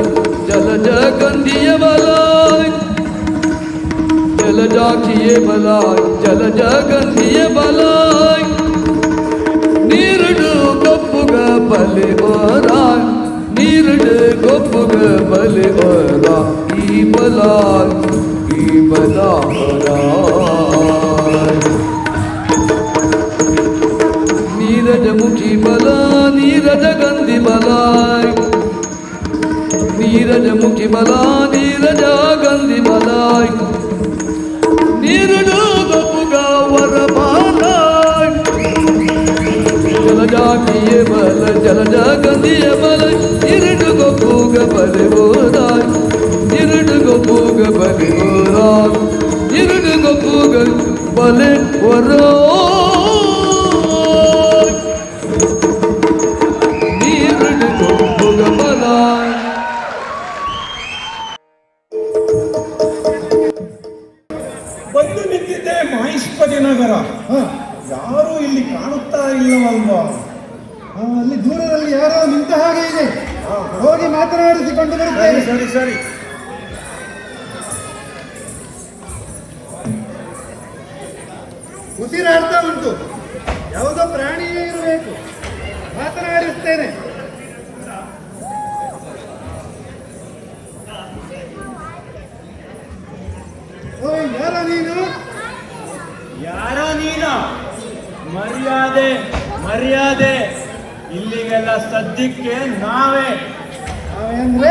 जलज गंधीय बलय जलजाकीय बलय जलज गंधीय बलय ನೀರುಡು ಗೊಪ್ಪುಗ ಬಲೆ ಓರ ನೀರುಡು ಗೊಪ್ಪುಗ ಬಲೆ ಓರ ಈ ಬಲ ನೀರಜ ಮುಖಿ ಬಲ ನೀರಜ ಗಂಧಿ ಬಲ ನೀರಜ ಮುಖಿ ಬಲ ನೀರಜ ಗಂಧಿ ಬಲ ನೀರುಡು ಗೊಪ್ಪುಗ ವರ ಬಾಲ ಜಲಜಾಕಿಯ ಬಲ ಜಲಜ ಗಂಧಿಯ ಬಲ ನೀರುಡು ಗೊಪ್ಪುಗ ಬಲೆ ಓರ ನೀರುಡು ಗೊಪ್ಪುಗ ಬಲೆ ಓರ ನೀರುಡು ಗೊಪ್ಪುಗ ಬಲೆ ಓರ ನೀರುಡು ಗೊಪ್ಪುಗ ಬಲ ಬಂದು ನಿಂತಿದ್ದೆ ಮಹೇಶ್ಪತಿ ನಗರ ಯಾರೂ ಇಲ್ಲಿ ಕಾಣುತ್ತಾ ಇಲ್ಲವಲ್ವಾ? ಅಲ್ಲಿ ದೂರದಲ್ಲಿ ಯಾರೋ ನಿಂತ ಹಾಗೆ ಇದೆ. ಹೋಗಿ ಮಾತನಾಡಿಸಿಕೊಂಡು ಬರುತ್ತೇನೆ. ಸರಿ ಸರಿ. ಉಸಿರಾಡ್ತಾ ಉಂಟು. ಯಾವುದೋ ಪ್ರಾಣಿಯೇ ಇರಬೇಕು. ಮಾತನಾಡಿಸ್ತೇನೆ. ಓಯ್, ಯಾರೋ ನೀನು? ಯಾರೋ ನೀನು? ಮರ್ಯಾದೆ ಮರ್ಯಾದೆ, ಇಲ್ಲಿಗೆಲ್ಲ ಸದ್ಯಕ್ಕೆ ನಾವೇ ಅಂದ್ರೆ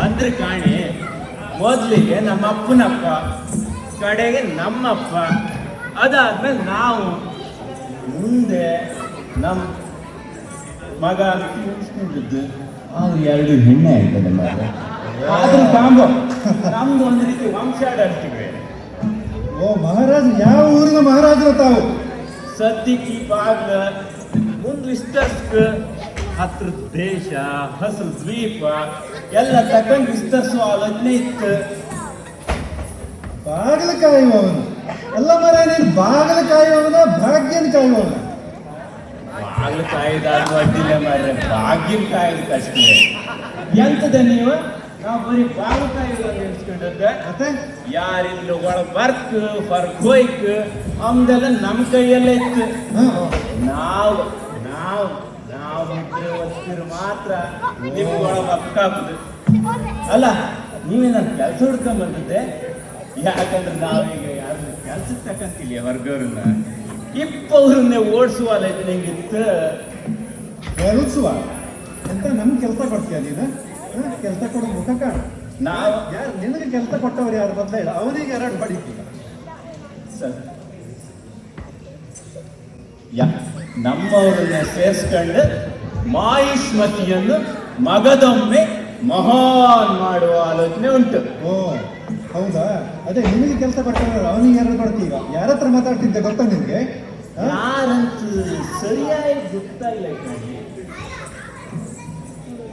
ಅಂದ್ರೆ ಕಾಣಿ. ಮೊದಲಿಗೆ ನಮ್ಮ ಅಪ್ಪನಪ್ಪ, ಕಡೆಗೆ ನಮ್ಮಪ್ಪ, ಅದಾದ್ಮೇಲೆ ನಾವು, ಮುಂದೆ ನಮ್ಮ ಮಗ ಉಳಿಸ್ಕೊಂಡಿದ್ದು ಅವ್ರು ಎರಡು ಹೆಣ್ಣೆ ಆಯ್ತದೆ ಮಗ. ಆದ್ರೂ ಕಾಂಬೋ ನಮ್ದು ಒಂದು ರೀತಿ ವಂಶಾಡಳ್ತೀವಿ. ಓ ಮಹಾರಾಜ, ಯಾವ ಊರಿನ ಮಹಾರಾಜರು ತಾವು? ಸದ್ಯಕ್ಕೆ ಈ ಬಾಗ್ಲ ಮುಂದೆ ವಿಸ್ತರಿಸ್ಕ ಹತ್ರ ದೇಶ ಹಸಿರು ದ್ವೀಪ ಎಲ್ಲ ತಗೊಂಡು ವಿಸ್ತರಿಸುವ ಆಲೋಚನೆ ಇತ್ತು. ಬಾಗಿಲು ಕಾಯುವವನು ಅಲ್ಲ ಮರ, ನೀನು ಬಾಗಿಲು ಕಾಯುವವನ ಭಾಗ್ಯನ ಕಾಯುವವನ? ಬಾಗ್ಲು ಕಾಯ್ದಾದ್ರು ಅಡ್ಡಿಲ್ಲ ಮಾರ್ರೆ, ಭಾಗ್ಯನ ಕಾಯ್ದಕ್ಕಷ್ಟೇ. ಎಂತದ ನೀವು? ನಾವು ಬರೀ ಬಾಗ್ಲು ಕಾಯ್ದು ಎನ್ಸ್ಕೊಂಡದ್ದೆ. ಮತ್ತೆ ಯಾರಿಲ್ಲ ಒಳ ಬರ್ಕ್ ಹೊರಗ್ ಹೋಯ್ಕ್ ಅಮ್ದೆಲ್ಲ ನಮ್ಮ ಕೈಯಲ್ಲೇ ಇತ್ತು. ನಾವು ನಾವು ನಾವು ಮುದ್ರೆ ಒತ್ತಿರು ಮಾತ್ರ ನಿಮ್ಗೆ ಒಳಗೆ ಅಕ್ಕಾಗುದು. ಅಲ್ಲ, ನೀವೇ ನನ್ನ ಕೆಲಸ ಹುಡ್ಕೊಂಡ್ ಬಂದಿದ್ದೆ. ಯಾಕಂದ್ರೆ ನಾವೀಗ ಯಾರು ಕೆಲ್ಸಕ್ಕೆ ತಕ್ಕಂತಿಲ್ಲ ಹೊರಗವ್ರನ್ನ, ಇಪ್ಪವ್ರನ್ನೇ ಓಡಿಸುವ ಹೆಂಗಿತ್ತು. ಕೆಲ್ಸುವ ಅಂತ ನಮ್ಗೆ ಕೆಲಸ ಕೊಡ್ತೀಯ ನೀನು? ಕೆಲಸ ಕೊಡೋ ಮುಖ ಕಾಣ. ನಾವು ಯಾರು ನಿನಗೆ ಕೆಲಸ ಕೊಟ್ಟವ್ರು ಯಾರು ಬದಲ ಇಲ್ಲ, ಅವನಿಗೆ ಎರಡು ಹೊಡಿತೀವಿ. ಸರ್ ನಮ್ಮವರನ್ನ ಸೇರಿಸ್ಕೊಂಡು ಮಾಯುಷ್ಮತಿಯನ್ನು ಮಗದೊಮ್ಮೆ ಮಹಾನ್ ಮಾಡುವ ಆಲೋಚನೆ ಉಂಟು. ಓ ಹೌದಾ? ಅದೇ ನಿನಗೆ ಕೆಲಸ ಕೊಟ್ಟವ್ರು ಅವನಿಗೆ ಎರಡು ಕೊಡ್ತೀಗ. ಯಾರ ಹತ್ರ ಮಾತಾಡ್ತಿದ್ದೆ ಗೊತ್ತಾ ನಿನಗೆ? ಯಾರಂತೂ ಸರಿಯಾಗಿ ಗೊತ್ತಾಗಿಲ್ಲ ಕಣೆ.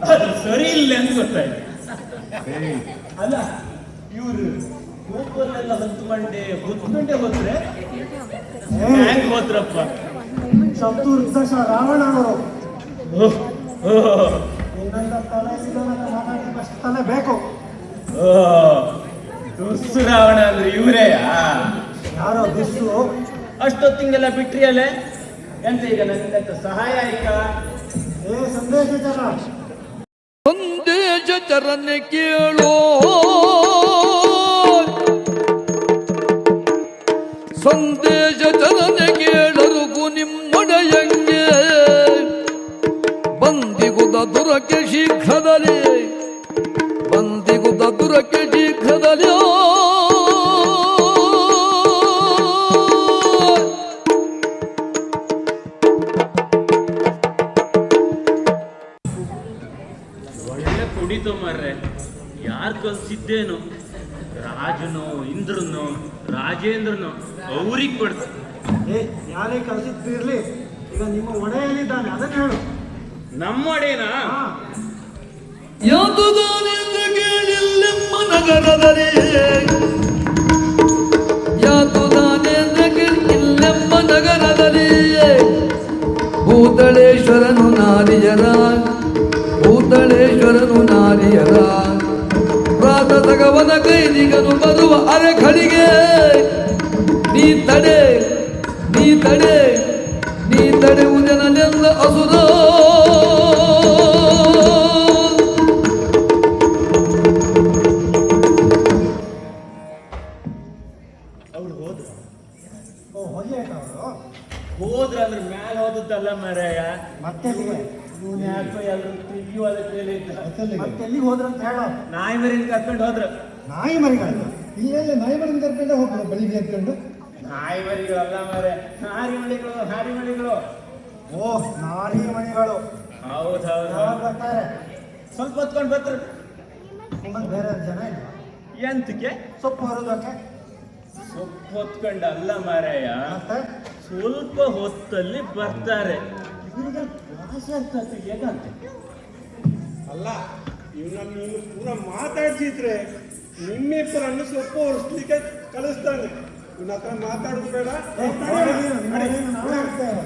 ಅದು ಸರಿ ಇಲ್ಲ ಅಂತ ಗೊತ್ತಾಯ್ತು. ಅಲ್ಲ ಇವರು ಕೋಪಲ್ಲೆಲ್ಲ ಹೊತ್ಕೊಂಡೆ ಹೋದ್ರೆ ಹ್ಯಾಂಗ್ ಹೋದ್ರಪ್ಪ? ಚತುರ್ದಶ ರಾವಣ ಅವರು ಓಹ್, ಓಹ್, ಇನ್ನೊಂದ ತಲೆ ಇದ್ದವನನ್ನ ಮಾತಾಡ್ಲಿಕ್ಕೆ ತಲೆ ಬೇಕು. ಓಹ್, ದುಸ್ಸು ರಾವಣ ಅಂದ್ರೆ ಇವರೇಯಾ? ಯಾರೋ ದಿಸ್ಸು ಅಷ್ಟೊತ್ತಿಗೆಲ್ಲ ಬಿಟ್ರಿ ಅಲ್ಲೇ ಎಂತ ಈಗ ನನಗೆ ಸಹಾಯ ಆಯ್ತಾ? ಸಂದೇಶ ಜನ ಸಂದೇಶ ಚರಣ ಕೇಳೋ, ಸಂದೇಶ ಚರಣ ಕೇಳರುಗು ನಿಮ್ಮೊಡೆಯಂಗೆ ಬಂದಿಗುದ ದುರಕ್ಕೆ ಶೀಘ್ರದಲ್ಲಿ, ಬಂದಿಗುದ ದುರಕ್ಕೆ ಶೀಘ್ರದಲ್ಲಿ. ಒಳ್ಳೆ ಕುಡಿತು ಮಾರ್ರೆ, ಯಾರು ಕಲ್ಸಿದ್ದೇನು? ರಾಜನೋ ಇಂದ್ರನೋ ರಾಜೇಂದ್ರನೋ ಅವ್ರಿಗೆ ಕೊಡ್ತ. ಯಾರೇ ಕಳಿಸಿದ್ದಿರ್ಲಿ, ಈಗ ನಿಮ್ಮ ಒಡೆಯಲ್ಲಿದ್ದಾನೆ ಅದನ್ನ ಹೇಳು. ನಮ್ಮ ಒಡೆಯನಾ? ಯಾತುದಾನೆಂದು ಕೇಳಿಲ್ಲೆಮ್ಮ ನಗರದಲ್ಲಿ, ಯಾತುದಾನೆಂದು ಕೇಳಿಲ್ಲೆಮ್ಮ ನಗರದಲ್ಲಿ. ಭೂತಳೇಶ್ವರನು ನಾರಿಯರ, ಭೂತಳೇಶ್ವರನು ನಾರಿಯರ ಪ್ರಾತಸಗವನ ಕೈದಿಗನು ಬರುವ ಅರೆಖಳಿಗೆ. ನೀ ತಡೆ, ನೀ ತಡೆ, ನೀ ತಡೆಯುವುದೆನಲೆಲ್ಲ ಅಸುರ. ಅವ್ರು ಹೋದ್ರು. ಅವರು ಹೋದ್ರ ಅಂದ್ರೆ ಮ್ಯಾಲ ಹೋದದ್ದಲ್ಲ ಮಾರಾಯ. ಮತ್ತೆ ಇವನ್ ಯಾಕೋ ಎಲ್ಲರೂ ತೆಗಿಯುವಾದ ಮೇಲೆ ಮತ್ತೆ ಎಲ್ಲಿಗೆ ಹೋದ್ರಂತ ಹೇಳ. ನಾಯಿ ಮರಿನ ಕರ್ಕೊಂಡು ಹೋದ್ರು. ನಾಯಿ ಮರಿಗಳು ಇಲ್ಲೆಲ್ಲ ನಾಯಿ ಮರಿನ ಕರ್ಕೊಂಡೆ ಹೋಗ್ತಾರೆ ಬೆಳಿಗ್ಗೆ ಎತ್ಕೊಂಡು. ನಾಯಿ ಮರಿಗಳಲ್ಲ ಮಾರೆ, ಹಾರಿ ಮರಿಗಳು. ಓ ನಾರಿ ಮಣಿಗಳು ಹೌದೌದು. ಯಾವಾಗ ಬರ್ತಾರೆ? ಸ್ವಲ್ಪ ಹೊತ್ಕೊಂಡು ಬರ್ತಾರೆ. ನಿಮ್ಮಲ್ಲಿ ಬೇರೆ ಜನ ಇಲ್ಲ ಎಂತಕ್ಕೆ? ಸೊಪ್ಪು ಹೊರೋದಕ್ಕೆ. ಸೊಪ್ಪು ಹೊತ್ಕೊಂಡು ಅಲ್ಲ ಮಾರಾಯ, ಮತ್ತೆ ಸ್ವಲ್ಪ ಹೊತ್ತಲ್ಲಿ ಬರ್ತಾರೆ. ಇವರಿಗೆ ಆಸೆ ಆಗ್ತದೆ ಹೇಗಂತೆ. ಅಲ್ಲ ಇವನನ್ನು ನೀನು ಪೂರ ಮಾತಾಡ್ಸಿದ್ರೆ ನಿಮ್ಮಿಬ್ಬರನ್ನು ಸ್ವಲ್ಪ ಹೊರಿಸ್ಲಿಕ್ಕೆ ಕಳಿಸ್ತಾನೆ. ಇವನ ಹತ್ರ ಮಾತಾಡೋದು ಬೇಡ. ನಾವೇ ಇರ್ತೇವೆ.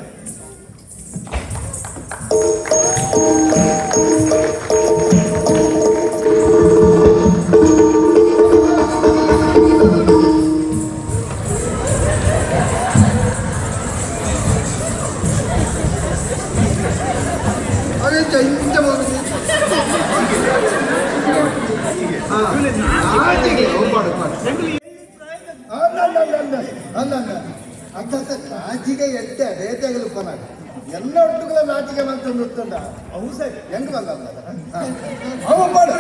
ಅರೆ ಇಂಚ ಹೋಗಿ ನಾಚಿಕೆ ಎಟ್ಟೆ ರೇತೆಗಳು ಪನ ಎಲ್ಲ ಒಟ್ಟುಗಳ ನಾಚಿಕೆ ಮಂತಂದು ಉತ್ತುಂಡ ಅವು ಸರಿ ಹೆಂಗ್ ಬಂದ ಅವ ಮಾಡು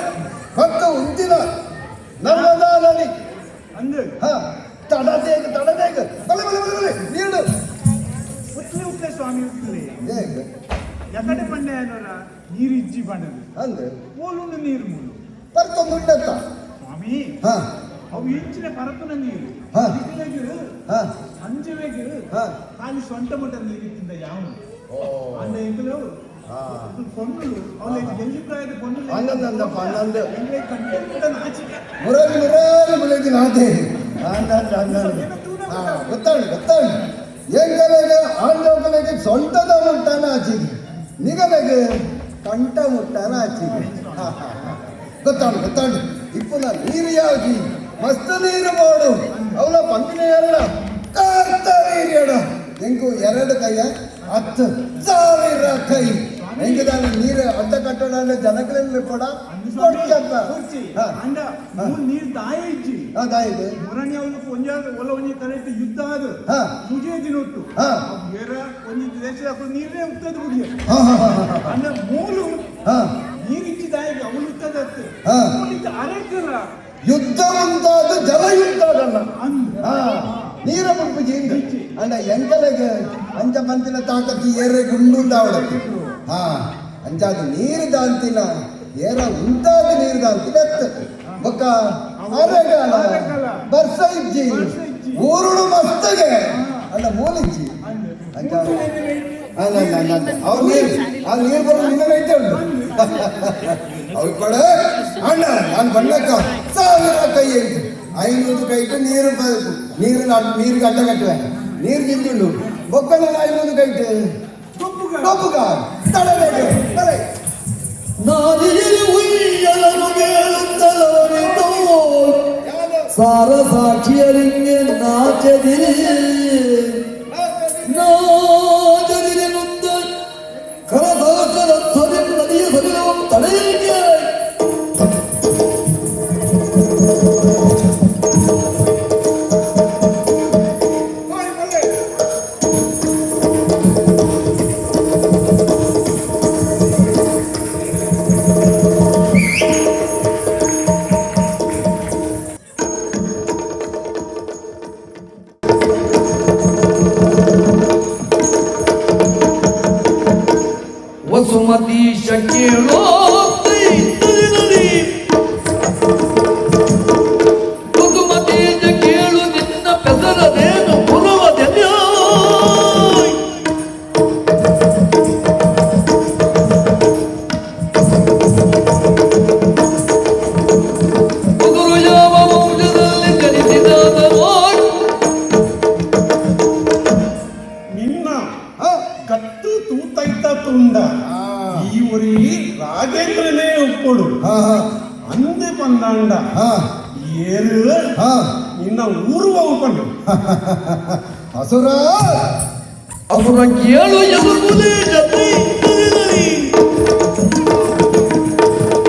ಭಕ್ತ ಉಂತಿನ ನಮ್ಮದಾನಿ ಅಂದ್ರೆ ಹ ತಡದೇಗ ಬಲೆ ಬಲೆ ಬಲೆ ಬಲೆ ನೀಡು ಉತ್ಲೆ ಸ್ವಾಮಿ ಉತ್ಲೆ ಹೇಗ ಎಕಡೆ ಪಂಡೆ ಅನ್ನೋರ ನೀರು ಇಜ್ಜಿ ಬಂಡದು ಅಂದ್ರೆ ಓಲುಂಡು ನೀರು ಮೂಲು ಬರ್ತ ಮುಂಡತ್ತ ಸ್ವಾಮಿ ಹ ಅವು ಇಂಚಿನ ಪರಪನ ನೀರು ಹಾ. ಇದಕ್ಕೆ ಹ ಅಂಜವೆಗೆ ಹಾ. ಖಾಲಿ ಸೊಂಟ ಮಟ್ಟ ನೀರಿತ್ತಿಂದ ಯಾವ ಅಂದ ಎಂಕಲು ಪೊನ್ನುಲು ಅವಳ ಎಲ್ಲಿ ಪ್ರಾಯದ ಪೊನ್ನುಲು ಹನ್ನೊಂದಪ್ಪ ಹನ್ನೊಂದು ಎಂಗ್ಲೆ ಕಂಡೆ ಕೂಡ ನಾಚಿಕೆ ಮುರಳಿ ಮುಳಗಿ ನಾತೆ ಗೊತ್ತಾಳು ಎಂಗಲೆಗೆ ಆಂಡೋಕಲೆಗೆ ಸೊಂಟದ ಮುಟ್ಟಾನ ಆಚಿಗೆ ನಿಗಲೆಗೆ ಕಂಠ ಮುಟ್ಟಾನ ಆಚಿಗೆ ಗೊತ್ತಾಳು ಇಪ್ಪನ ನೀರು ಯಾವ್ದು ಮಸ್ತ್ ನೀರು ಮಾಡು ಅವಳ ಪಂಪಿನ ಎರಡ ಕರ್ತ ನೀರು ಎಂಗು ಎರಡು ಕೈಯ 10,000 ಕೈ ಹೆಂಗದಾನೆ ನೀರು ಅಡ್ಡ ಕಟ್ಟಡ ಜನಗಳಲ್ಲಿ ಕೂಡ ಕೂರ್ಚಿ ಅಂಡ ಮೂಲ್ ನೀರು ದಾಯ ಇಜ್ಜಿ ಅದಾಯ್ತು ಮುರಣಿ ಅವಳು ಒಂಜಾದ ಒಲ ಒಂಜಿ ಕರೆಕ್ಟ್ ಯುದ್ಧ ಅದು ಹಾ. ಮುಗಿಯ ದಿನೊಟ್ಟು ಹಾ. ಬೇರೆ ಒಂಜಿ ದೇಶದ ನೀರೇ ಉತ್ತದ ಮುಗಿಯ ಹಾ ಹಾ ಹಾ ಹಾ ಅಂಡ ಮೂಲು ಹಾ ನೀರಿಚ್ಚಿ ದಾಯಿಗೆ ಅವಳು ಉತ್ತದತ್ತೆ ಹಾ. ಅರೆಕ್ಕಲ್ಲ ಯುದ್ಧ ಮುಂತಾದ ಜಲಯುದ್ಧ ಅದಲ್ಲ ಅಂದ ನೀರ ಮುಡುಪು ಅಂಡ ಎಂಕಲೆಗೆ ಅಂಚ ಪಂತಿನ ತಾಕತ್ತಿ ಏರೆ ಗುಂಡುಂಡ ಅವಳಕ್ಕೆ ಹಾ ಅಂಚಾದ ನೀರು ದಾಂತಿನ ಏರ ಉಂಟಾದ ನೀರು ದಾಂತಿನ ಬೊಕ್ಕ ಅರೆಗಾಲ ಬರ್ಸ ಇಜ್ಜಿ ಊರುಳು ಮಸ್ತಗೆ ಅಂಡ ಮೂಲಿಜ್ಜಿ ಅಂಚ ಅವ್ರು ನೀರು ಬರೋ ನಿನ್ನ ಐತೆ ಉಂಟು ಅವ್ರು ಕೊಡ ಅಣ್ಣ ನಾನು ಬಂದಕ್ಕ 1000 ಕೈ ಐತೆ 500 ಕೈಟು ನೀರಿಗೆ ಅಡ್ಡ ಕಟ್ಟುವೆ ನೀರು ತಿಂದುಂಡು ಬೊಕ್ಕನ 500 ಕೈಟು ಡೊಬ್ಬುಗ ತಡಬೇಕು ತಲೆ ನಾದಿಯಲ್ಲಿ ಉಯ್ಯಲನು ಕೇಳುತ್ತಲವರಿತು ಸಾರ ಸಾಕ್ಷಿಯರಿಂಗೆ ನಾಚದಿರಿ ನೊಂದ ಕರಸಾಕರ ಧ್ವನಿ ನದಿಯ ಸರಿಲವು ತಡೆಯಲಿಕ್ಕೆ ವಸುಮತಿ ಶಕೇಳೋ ವಸುಮತಿ ಕೇಳು ನಿನ್ನ ಪೆಸರದೇನು ಪುರವದೆಲ್ಲ ಗುರು ಯಾವ ವಂಶದಲ್ಲಿ ಜನಿಸಿದಾದವೋ ನಿನ್ನ ಕತ್ತು ತೂತೈತ ತುಂಡ ಈ ಊರಿ ರಾಜೇಂದ್ರನೇ ಒಪ್ಪೊಡು ಅಂದೆ ಪಂದಾಂಡ ಏರು ನಿನ್ನ ಊರು ಒಪ್ಪಂಡು ಹಸುರ ಅವರ ಕೇಳು ಎದುರುವುದೇ ಜತೆ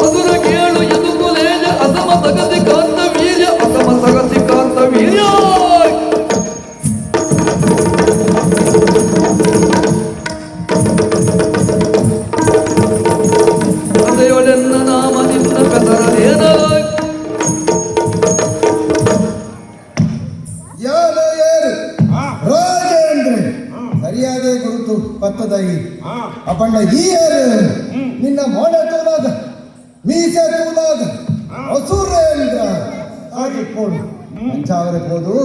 ಅದರ ಕೇಳು ಎದುರುವುದೇ ಅಸಮ ಸಗತಿ ಕಾಂತ ವೀರ್ಯ ಅಸಮ ಸಗತಿ ಕಾಂತ ವೀರ್ಯ ಅದೇವಳೆನ್ನ ನಾಮ ನಿನ್ನ ಪೆಸರದೇನ ರಾಜೇಂದ್ರ ಸರಿಯಾದ ಗುರುತು ಪತ್ತದಾಗಿ ಅಪ್ಪಣ್ಣ ಈ ಯಾರು ನಿನ್ನ ಮೋಡ ತೂಲಾದ ಮೀಸೆ ತೂಲಾದ ಅಸುರೇಂದ್ರ ಆಗಿಪ್ಪೋಡು ಪಂಚಾವರಕ್ಕೋದು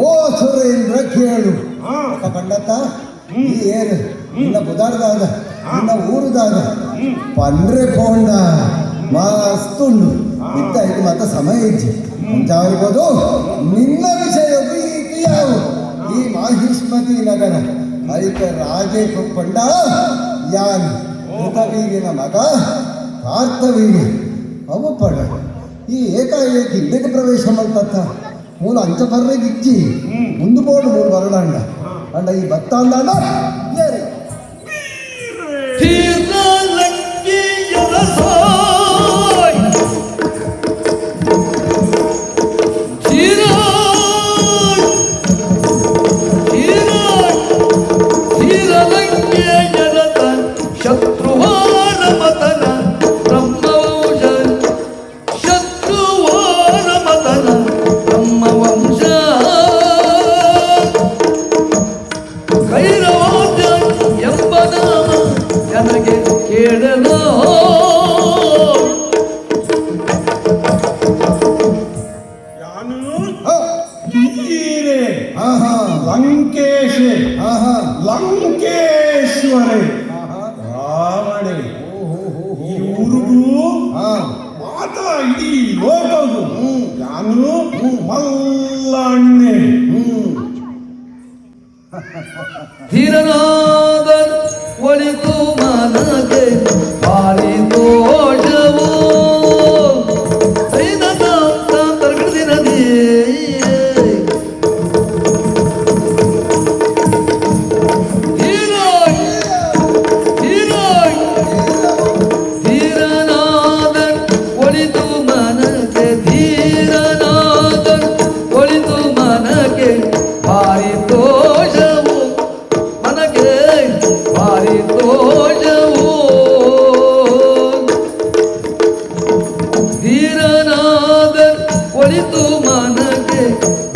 ಓ ಸುರೇಂದ್ರ ಕೇಳು ಪಂಡತ್ತ ಈ ಏರು ನಿನ್ನ ಬುಧಾರದಾಗ ನಿನ್ನ ಊರುದಾಗ ಪಂಡ್ರೆ ಪೋಂಡ ಮಸ್ತುಂಡು ಇತ್ತ ಇದು ಮತ್ತೆ ಸಮಯ ಇಜ್ಜಿ ಪಂಚಾವರಕ್ಕೋದು ನಿನ್ನ ವಿಷಯವು ಈ ಯಾವು ಈ ಮಾಹಿಷ್ಮತಿ ನಗರ ಅದಕ್ಕೆ ರಾಜೇ ಪಂಡ ಯಾನ್ ಕೃತವೀರ್ಯನ ಮಗ ಕಾರ್ತವೀರ್ಯ ಅವು ಪಡ ಈ ಏಕಾಏಕಿ ಇದಕ್ಕೆ ಪ್ರವೇಶ ಮಾಡ್ತತ್ತ ಮೂಲ ಅಂಚ ಬರ್ರೆಗೆ ಇಚ್ಚಿ ಮುಂದು ಬೋಡು ಮೂರು ಬರಡಂಡ ಅಂಡ ಈ ಭತ್ತ ಅಂದಾಂಡ ಏರಿ ಶತ್ರುವಾನ ಮತನ ಬ್ರಹ್ಮವಂಶ ಶತ್ರುವಾನ ಮತನ ಬ್ರಹ್ಮವಂಶ ಕೈರವಾದ ಎಂಬ ನಾಮ ನನಗೆ ಕೇಳಲೋ ಯಾನು ತೀರೆ ಲಂಕೇಶೆ ಲಂಕೇಶ್ವರೇ ರಾವಣೆ ಈ ಊರುಗೂ ಮಾತಾ ಇಡೀ ಲೋಕವು ಯಾನು ಮಲ್ಲಣ್ಣೆ ಧೀರನಾದ ಒಳಿತು ಮನಗೆ ಭಾರಿ ದೋಷವು ತರ್ಗದಿನದಿ ಧೀರನಾದ ಒಳಿತು ಮನಗೆ ಧೀರನಾದ ಒಳಿತು ಮನಗೆ ಭಾರಿ ದೋಷವು ಮನಗೆ ಭಾರಿ ದೋಷವು ಧೀರನಾದ ಒಳಿತು ಮನಗೆ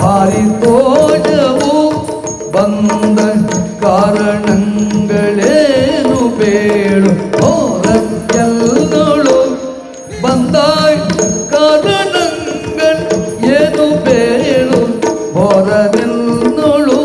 ಭಾರಿ ದೋಷವು ಬಂದ ಕಾರಣಗಳೇನು ಬೇಳು ಹೋರಲ್ಲೋಳು ಬಂದ ಕಾರಣಗಳು ಏನು ಬೇಳು ಹೊರದೆಲ್ಲೋಳು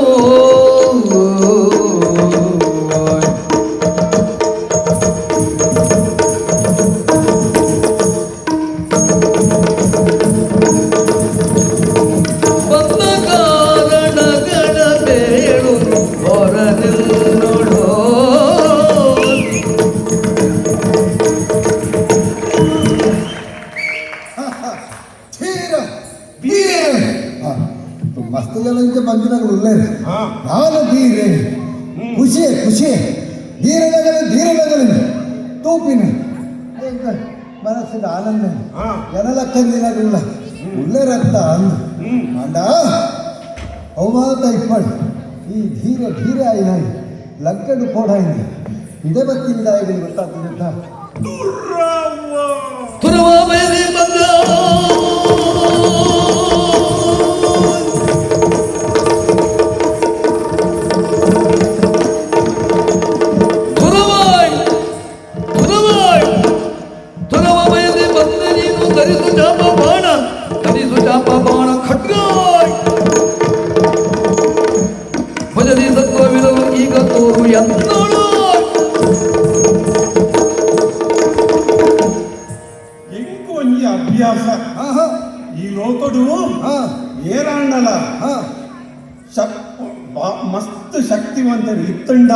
ಹಾ. ನಾನು ಧೀರೆ ಖುಷಿ ಖುಷಿ ಧೀರನಗಲು ತೂಪಿನ ಮನಸ್ಸಿನ ಆನಂದ ಹಾ. ಜನಲಕ್ಕಂದಿನಗುಲ್ಲ ಉಳ್ಳರತ್ತ ಅಂದು ಅಂಡ ಅವಮಾತ ಇಪ್ಪಳು ಈ ಧೀರ ಆಯ್ನಾಯಿ ಲಕ್ಕಡು ಕೋಡಾಯಿನ ಇದೇ ಬತ್ತಿಂದ ಆಗಿ ಗೊತ್ತಾಗ್ತದೆ ತುರವ ಬಯಸಿ ಬಂದ ತುರವ ಬಯಸಿ ಬಂದ ನೀನು ಧರಿಸು ಚಾಪ ಬಾಣ ಖಡ್ಗಾಯ್ ಭಜದಿ ಸತ್ವವಿರವ ಈಗ ತೋರು ಎಂದೋಳು ಎಂಕು ಒಂಜಿ ಅಭ್ಯಾಸ ಈ ಲೋಕಡು ಏರಾಂಡಲ ಮಸ್ತ್ ಶಕ್ತಿವಂತರು ಇತ್ತಂಡ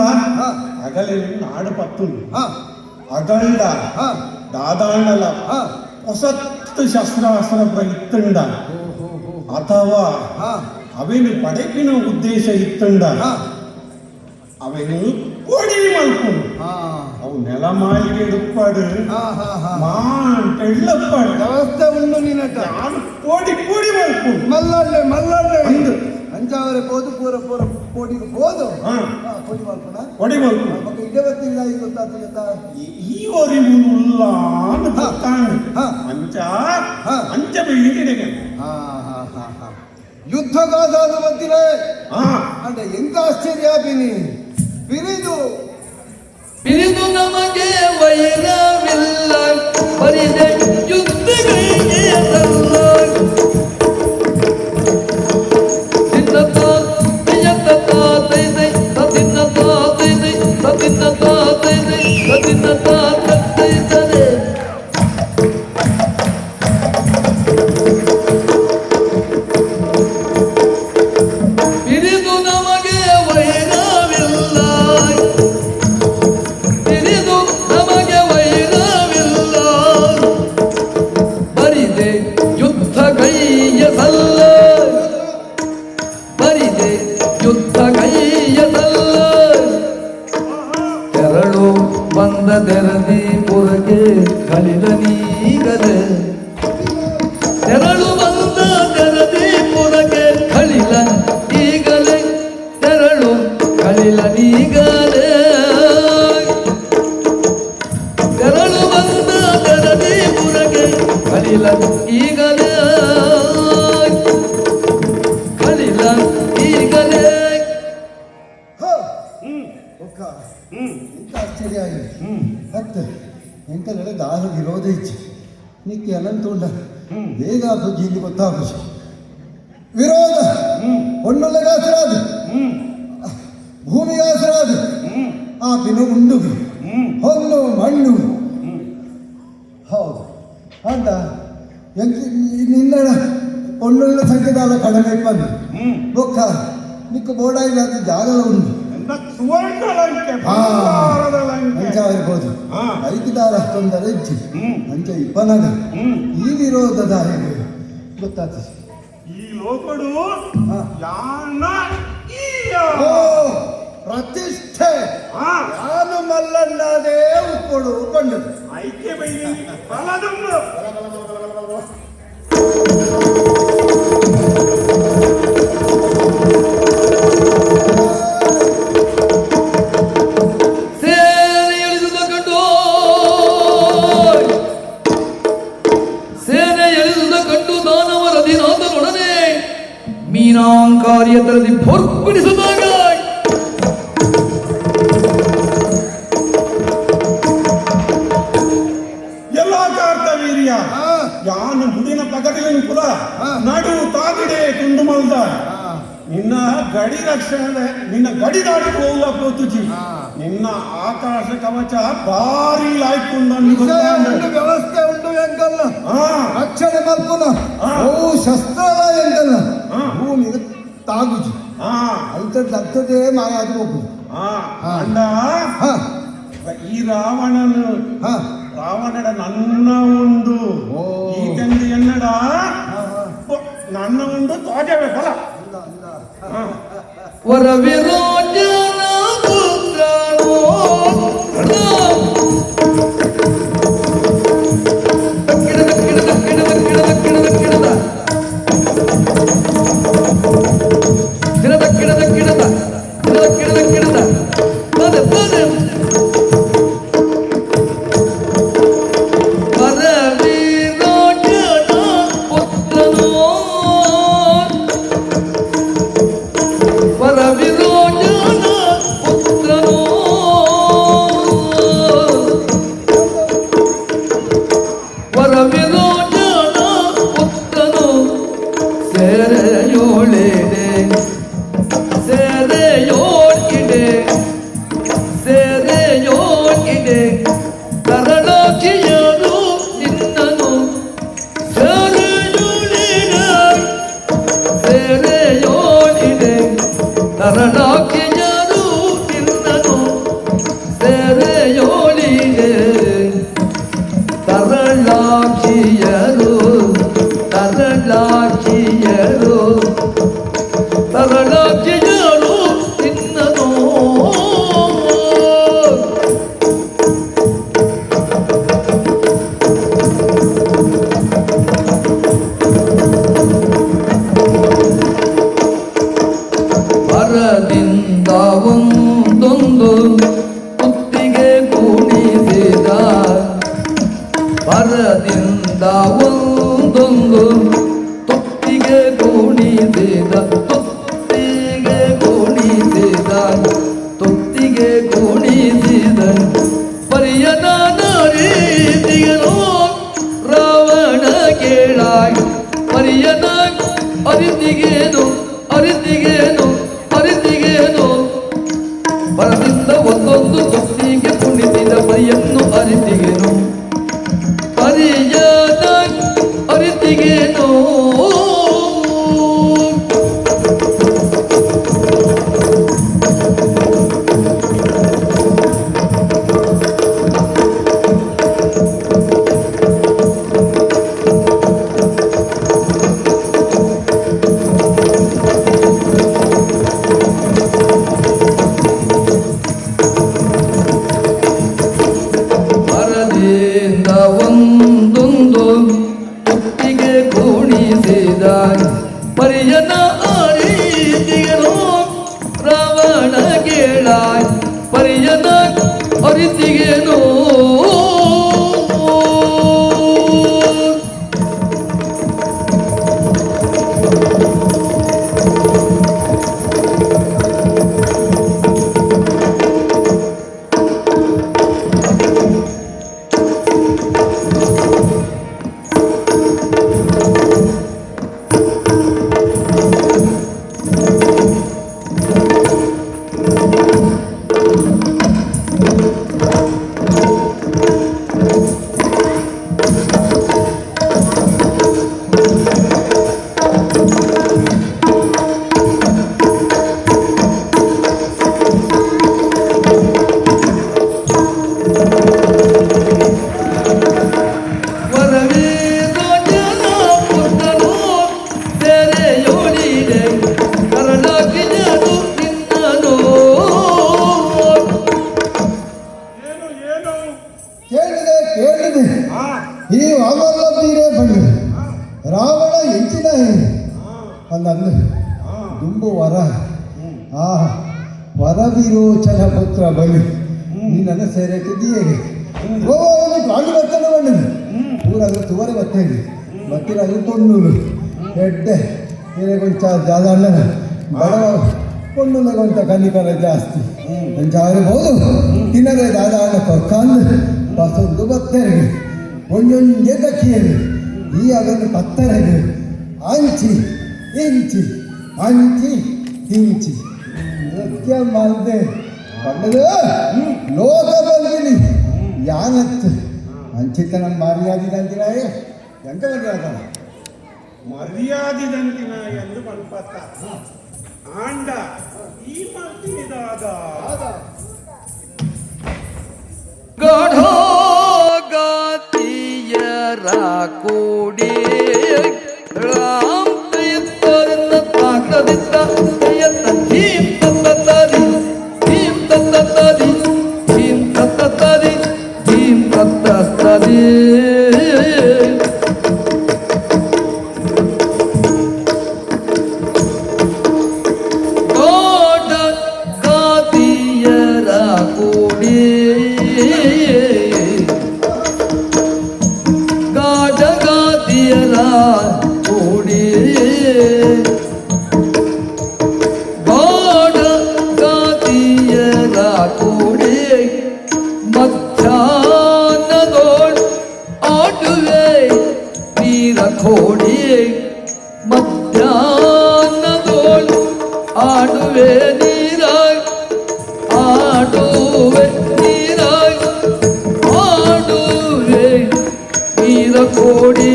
ಅಗಲೆ ನಾಡು ಪತ್ತುಂಡು ಅಗಂಡ ದಾದಾಂಡಲ ಹೊಸತ್ತು ಶಸ್ತ್ರಾಸ್ತ್ರ ಇತ್ತಂಡ ಅಥವಾ ಅವೇನು ಪಡೆಪಿನ ಉದ್ದೇಶ ಇತ್ತಂಡ ಅವೇನು ಕೋಡಿ ಮಲ್ಕೊಂಡು ಅವು ನೆಲ ಮಾಲಿಗೆ ಡುಪ್ಪಾಡು ಮಾಂಟೆಳ್ಳಪ್ಪಾಡು ವ್ಯವಸ್ಥೆ ಉಂಡು ನಿನ್ನಟ ನಾನು ಕೋಡಿ ಮಲ್ಕೊಂಡು ಮಲ್ಲಾಡ್ಲೆ ಅಂಚಾವರೆ ಬೋದು ಪೂರ ಕೋಡಿಗೆ ಬೋದು ಕೋಡಿ ಮಲ್ಪುನ ಕೋಡಿ ಮಲ್ಕೊಂಡು ಮತ್ತೆ ಇದೇ ಗೊತ್ತಿಲ್ಲ ಈಗ ಗೊತ್ತಾಗ್ತದೆ ಈ ಒರಿವು ಉಲ್ಲ ಅಂತ ಗೊತ್ತಾಂಡು ಅಂಚ ಬೆಳಿಗ್ಗೆ ಯುದ್ಧಗಾದ ಮತ್ತಿರೆ ಅಂದ್ರೆ ಎಂತ ಆಶ್ಚರ್ಯ ಪಿರಿದು ನಮಗೆ ವೈರವಿಲ್ಲ ಬರಿದೆ ಯುದ್ಧಗಳಿಗೆ ತಲ್ಲ ತೆರದಿ ಪುರಗೆ ಕಲಿದ ನೀಗದೆ ತೆರಳು ಬಂದ ತೆರದಿ ಪುರಗೆ ಕಲಿಲ ಈಗಲೇ ತೆರಳು ಕಲಿಲ ನೀಗಲೇ ತೆರಳು ಬಂದ ತೆರದಿ ಪುರಗೆ ಕಲಿಲ ಈಗಲೇ ಕಲಿಲ ಈಗಲೇ ಆಶ್ಚರ್ಯ ಆಗಿದೆ ಮತ್ತೆ ಎಂಕಲೆಲ್ಲ ದಾಹ ವಿರೋಧ ಇಚ್ಛೆ ನಿಕ್ಕೆ ಅನಂತುಂಡ ಬೇಗ ಬುಜ್ಜಿಲಿ ಗೊತ್ತಾಗ ವಿರೋಧ ಹೊಣ್ಣುಲಗಾಸರಾದ ಭೂಮಿಗಾಸರಾದ ಆ ಬಿನು ಉಂಡುಗೆ ಹೊನ್ನು ಮಣ್ಣು ಹೌದು ಅಂತ ನಿನ್ನ ಹೊಣ್ಣುಗಳ ಸಂಖ್ಯೆದಾಲ ಕಡಿಮೆ ಬಂದು ಬೊಕ್ಕ ನಿಕ್ಕ ಬೋಡ ಇಲ್ಲ ಜಾಗಲ ಉಂಡು ಅಂಚಾವಿರ್ಬೋದು ಐಕ್ಯದಾರ ಅಷ್ಟೊಂದರ ಇಜ್ಜಿ ಅಂಚ ಇಬ್ಬನಾಗ ಈ ವಿರೋಧದ ಹೇಗೆ ಗೊತ್ತಾಗ್ತದೆ ಈ ಲೋಕಡು ಪ್ರತಿಷ್ಠೆ ಯಾನು ಮಲ್ಲಣ್ಣದೇ ಉಪ್ಪೊಡು ಕೊಂಡು ಐಕ್ಯ ಬೈಲಿ ಬಲದುಂಡು ಮೀನಾಂಕಾರ್ಯದಲ್ಲಿ ಭೋರ್ಪಡಿಸಿದಾಗ ಎಲ್ಲ ಕಾರ್ತವೀರ್ಯ ಯಾನು ಮುಡಿನ ಪಗಡಿಯನ್ನು ಕುಲ ನಡು ತಾಗಿಡೆ ತುಂಡು ಮಲ್ದ ನಿನ್ನ ಗಡಿ ರಕ್ಷಣೆ ನಿನ್ನ ಗಡಿ ದಾಟಿ ಹೋಗುವ ಪೋತುಜಿ ನಿನ್ನ ಆಕಾಶ ಕವಚ ಭಾರಿ ಲಾಯ್ಕೊಂಡು ವ್ಯವಸ್ಥೆ ಉಂಟು ಎಂಕಲ್ಲ ರಕ್ಷಣೆ ಮಲ್ಪುನ ಅವು ಶಸ್ತ್ರಾಲ ಎಂಕಲ್ಲ ಭೂಮಿಗೆ ತಾಗುಜಿ ಅಂತದ್ದೇ ಮಾಯಾದ ಹೋಗುದು ಅಂಡ ಈ ರಾವಣಡ ನನ್ನ ಉಂಡು ಈ ತಂದೆ ಎನ್ನಡ ನನ್ನ ಉಂಡು ತೋಜವೇ ಫಲ ವರವಿರೋಜನ ಪುತ್ರನೋ ವರದಿಂದ ಒಂದೊಂದು ಕುತ್ತಿಗೆ ಕುಣಿಸಿದ ವರದಿಂದ ಒಂದೊಂದು ತುತ್ತಿಗೆ ಕುಣಿಸಿದ ತುತ್ತಿಗೆ ಕುಣಿಸಿದ ತುತ್ತಿಗೆ ಕುಣಿಸಿದ ಪರಿಯನ ರೀತಿಯನು ರಾವಣ ಕೇಳಾಗಿ ಪರಿಯನ ಅರಿತಿಗೇನು ಅರಿತಿಗೇನು ಅರಿತಿಗೇನು ಬರದಿಂದ ಒಂದೊಂದು ತುತ್ತಿಗೆ ಕುಣಿಸಿದ ಪರಿಯನ್ನು ಅರಿತಿಗೇನು ಪರಿಯನ ಅರಿತಿಗೇನು ವರದಿಂದ ಒಂದೊಂದು ತುತ್ತಿಗೆ ಕುಣಿಸಿದ ಪರಿಯನ ಅರಿತಿಗೇನು ರಾವಣ ಕೇಳ ಪರಿಯನ ಅರಿತಿಗೇನು ಕೇಳಿದೆ ಈ ಅವಲಬ್ಧಿರೇ ಬಣ್ಣ ರಾವಣ ಎಂಚಿನ ಅಂದಂದು ದುಂಬು ವರ ಆ ವರವಿರೋಚನ ಪುತ್ರ ಬಳಿ ನೀನನ್ನು ಸೇರಕ್ಕಿದ್ದೀಯೇ ಗೋವಾವನ್ನು ಕಾಡು ಬತ್ತನ ಬಣ್ಣದು ಊರಾಗ ತುವರೆ ಬತ್ತೇನೆ ಬತ್ತಿರಾಗ ಕೊಣ್ಣೂರು ಎಡ್ಡೆ ಕೊಂಚ ಜಾದಣ್ಣನ ಬಡವ ಕೊಣ್ಣೂಲ ಕೊಂಚ ಕನಿಕರ ಜಾಸ್ತಿ ಕೊಂಚಾರಬಹುದು ತಿನ್ನರೆ ದಾದಾಣ ಕಂದು ಬಸೊಂದು ಬತ್ತರಿಗೆ ಒಂದೊಂದೇ ದಕ್ಕಿಯರು ಈ ಅದನ್ನು ಪತ್ತರಿಗೆ ಅಂಚಿ ಇಂಚಿ ಅಂಚಿ ಇಂಚಿ ನೃತ್ಯ ಮಾಡಿದೆ ಪಂಡದು ಲೋಕ ಬಂದಿನಿ ಯಾನತ್ತು ಅಂಚಿತನ ಮರ್ಯಾದಿದಂತಿನ ಎಂತ ಮರ್ಯಾದ ಮರ್ಯಾದಿದಂತಿನ ಎಂದು ಪಂಪತ್ತ ಆಂಡ ಈ ಮರ್ತಿದಾದ ಗಢೋಗತಿಯರ ಕೂಡಿ ರಾಮ್ ತಾಗ್ರದಿದ್ದ ಕೂಡಿ ಗಾಢ ಗಾದಿಯರ ಕೂಡಿ ಗಾಢ ಗಾದಿಯರ ಕೂಡಿ ಗಾಢ ಗಾದಿಯರ ಕೂಡಿ ಮಧ್ಯಾಹ್ನದೋಳ್ ಆಡುವೆ ನೀರ ಕೋಡಿ ಮಧ್ಯಾಹ್ನದೋಳ್ ಆಡುವೆ ನೀರಾಯ್ ಆಡುವೆ ನೀರಾಯ್ ಆಡುವೆ ನೀರ ಕೋಡಿ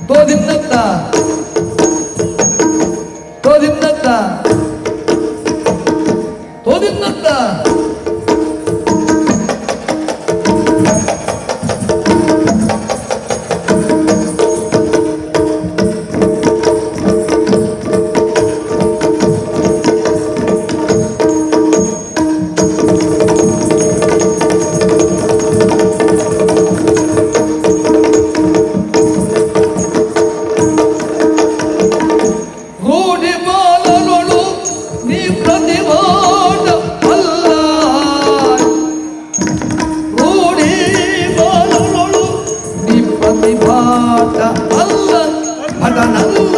ತೋದಿನ್ನತ್ತ ತೋದಿನ್ನತ್ತ ತೋದಿನ್ನತ್ತ ರೂಢಿ ಬಾಲರೊಳು ನೀ ಪ್ರತಿವಾದ ಅಲ್ಲ ರೂಢಿ ಬಾಲರೊಳು ನೀ ಪ್ರತಿಭಾಟ ಅಲ್ಲ ಭಟನಲ್ಲ